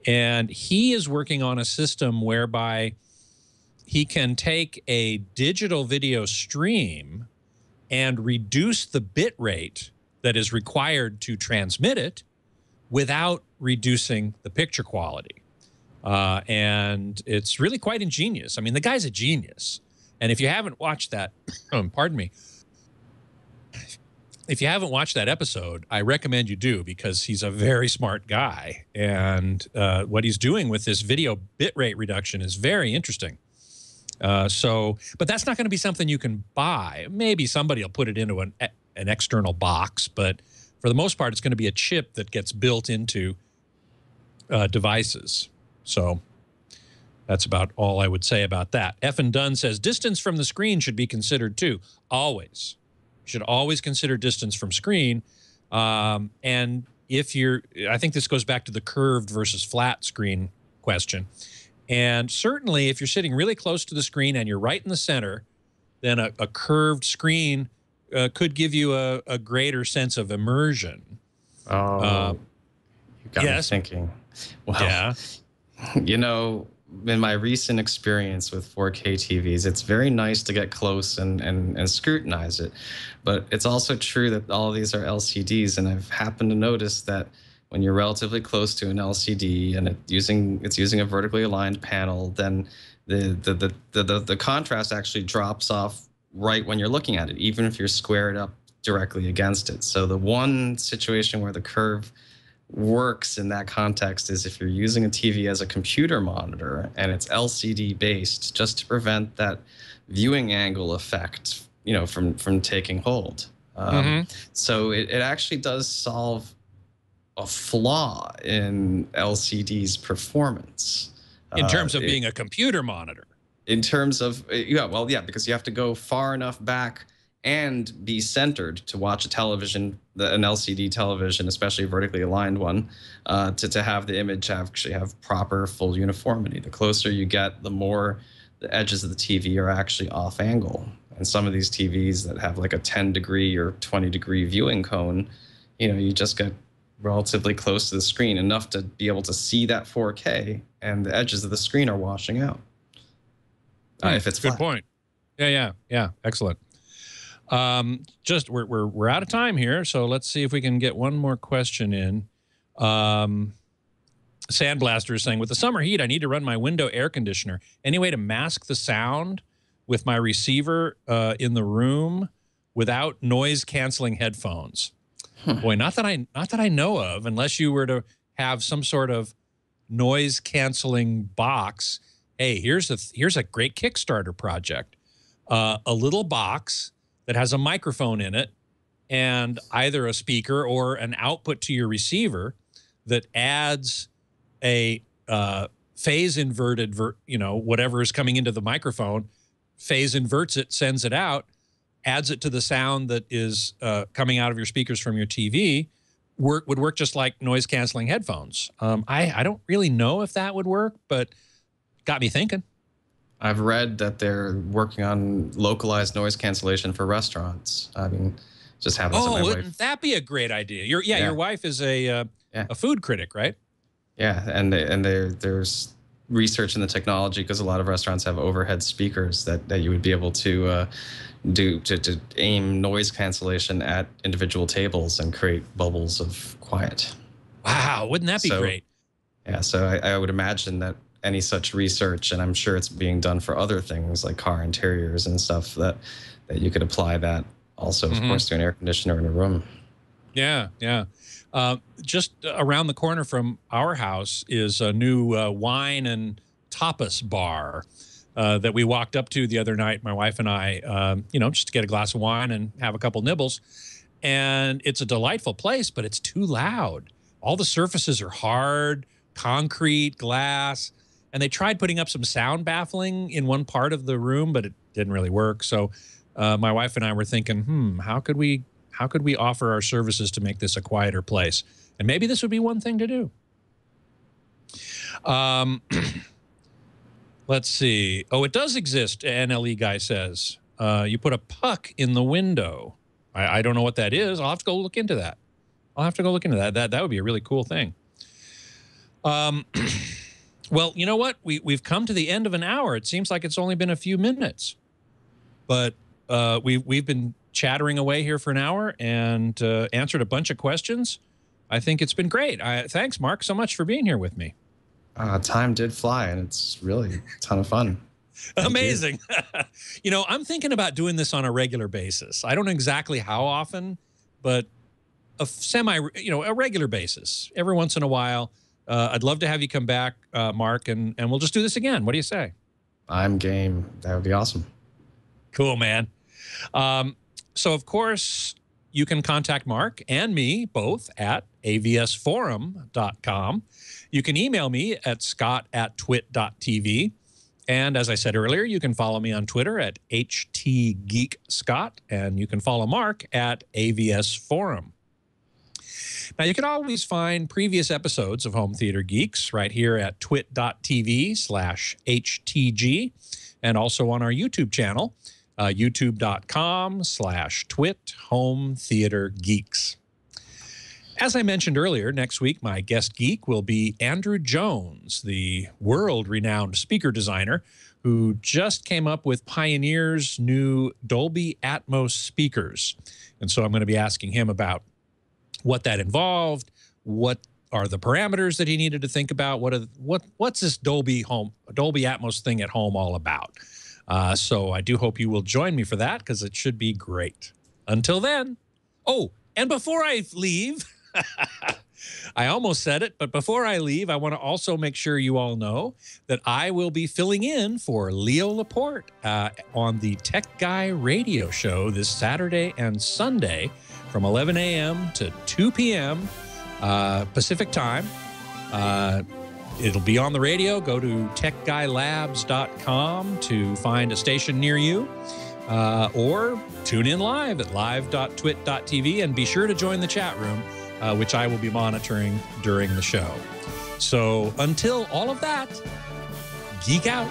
And he is working on a system whereby he can take a digital video stream and reduce the bit rate that is required to transmit it without reducing the picture quality. And it's really quite ingenious. I mean, the guy's a genius. And if you haven't watched that, pardon me, if you haven't watched that episode, I recommend you do, because he's a very smart guy. And what he's doing with this video bitrate reduction is very interesting. But that's not going to be something you can buy. Maybe somebody will put it into an external box, but for the most part, it's going to be a chip that gets built into devices. So that's about all I would say about that. F and Dunn says distance from the screen should be considered too. Always. You should always consider distance from screen. And if you're, I think this goes back to the curved versus flat screen question. And certainly if you're sitting really close to the screen and you're right in the center, then a curved screen could give you a greater sense of immersion. Oh, you got me thinking. Well, yeah. You know, in my recent experience with 4K TVs, it's very nice to get close and scrutinize it. But it's also true that all of these are LCDs, and I've happened to notice that when you're relatively close to an LCD and it's using a vertically aligned panel, then the contrast actually drops off right when you're looking at it, even if you're squared up directly against it. So the one situation where the curve works in that context is if you're using a TV as a computer monitor and it's LCD based, just to prevent that viewing angle effect, you know, from taking hold. So it actually does solve a flaw in LCD's performance. In terms of being a computer monitor. In terms of, yeah, because you have to go far enough back and be centered to watch a television, an LCD television, especially a vertically aligned one, to have the image actually have proper full uniformity. The closer you get, the more the edges of the TV are actually off angle. And some of these TVs that have like a 10-degree or 20-degree viewing cone, you know, you just get relatively close to the screen, enough to be able to see that 4K, and the edges of the screen are washing out. If it's good flat. point. Yeah. Excellent. Just we're out of time here, so let's see if we can get one more question in. Sandblaster is saying, with the summer heat, I need to run my window air conditioner. Any way to mask the sound with my receiver in the room without noise canceling headphones? Boy, not that I know of, unless you were to have some sort of noise canceling box. Hey, here's a great Kickstarter project. A little box that has a microphone in it and either a speaker or an output to your receiver that adds a phase inverted, whatever is coming into the microphone, phase inverts it, sends it out, adds it to the sound that is coming out of your speakers from your TV, would work just like noise canceling headphones. I don't really know if that would work, but got me thinking. I've read that they're working on localized noise cancellation for restaurants. I mean, just happens that my wife. Wouldn't that be a great idea? Your wife is a food critic, right? Yeah, and there's research in the technology, because a lot of restaurants have overhead speakers that you would be able to do to aim noise cancellation at individual tables and create bubbles of quiet. Wow, wouldn't that be great? Yeah, so I would imagine that any such research, and I'm sure it's being done for other things like car interiors and stuff, that you could apply that also, of course, to an air conditioner in a room. Yeah. Just around the corner from our house is a new wine and tapas bar that we walked up to the other night, my wife and I, just to get a glass of wine and have a couple nibbles. And it's a delightful place, but it's too loud. All the surfaces are hard, concrete, glass. And they tried putting up some sound baffling in one part of the room, but it didn't really work. So my wife and I were thinking, how could we offer our services to make this a quieter place? And maybe this would be one thing to do. Let's see. Oh, it does exist, NLE guy says. You put a puck in the window. I don't know what that is. I'll have to go look into that. That would be a really cool thing. Well, you know what? We've come to the end of an hour. It seems like it's only been a few minutes. But we've been chattering away here for an hour and answered a bunch of questions. I think it's been great. Thanks, Mark, so much for being here with me. Time did fly, and it's really a ton of fun. Amazing. I'm thinking about doing this on a regular basis. I don't know exactly how often, but a regular basis. Every once in a while. I'd love to have you come back, Mark, and we'll just do this again. What do you say? I'm game. That would be awesome. Cool, man. So, of course, you can contact Mark and me both at avsforum.com. You can email me at scott@twit.tv. And as I said earlier, you can follow me on Twitter at htgeekscott, and you can follow Mark at avsforum. Now, you can always find previous episodes of Home Theater Geeks right here at twit.tv/htg, and also on our YouTube channel, youtube.com/twit-home-theater-geeks. As I mentioned earlier, next week my guest geek will be Andrew Jones, the world-renowned speaker designer who just came up with Pioneer's new Dolby Atmos speakers. And so I'm going to be asking him about what that involved, what are the parameters that he needed to think about, what's this Dolby Atmos thing at home all about. So I do hope you will join me for that, because it should be great. Until then, oh, and before I leave, I almost said it, but before I leave, I want to also make sure you all know that I will be filling in for Leo Laporte on the Tech Guy radio show this Saturday and Sunday from 11 a.m. to 2 p.m. Pacific time. It'll be on the radio. Go to techguylabs.com to find a station near you, or tune in live at live.twit.tv, and be sure to join the chat room, which I will be monitoring during the show. So until all of that, geek out.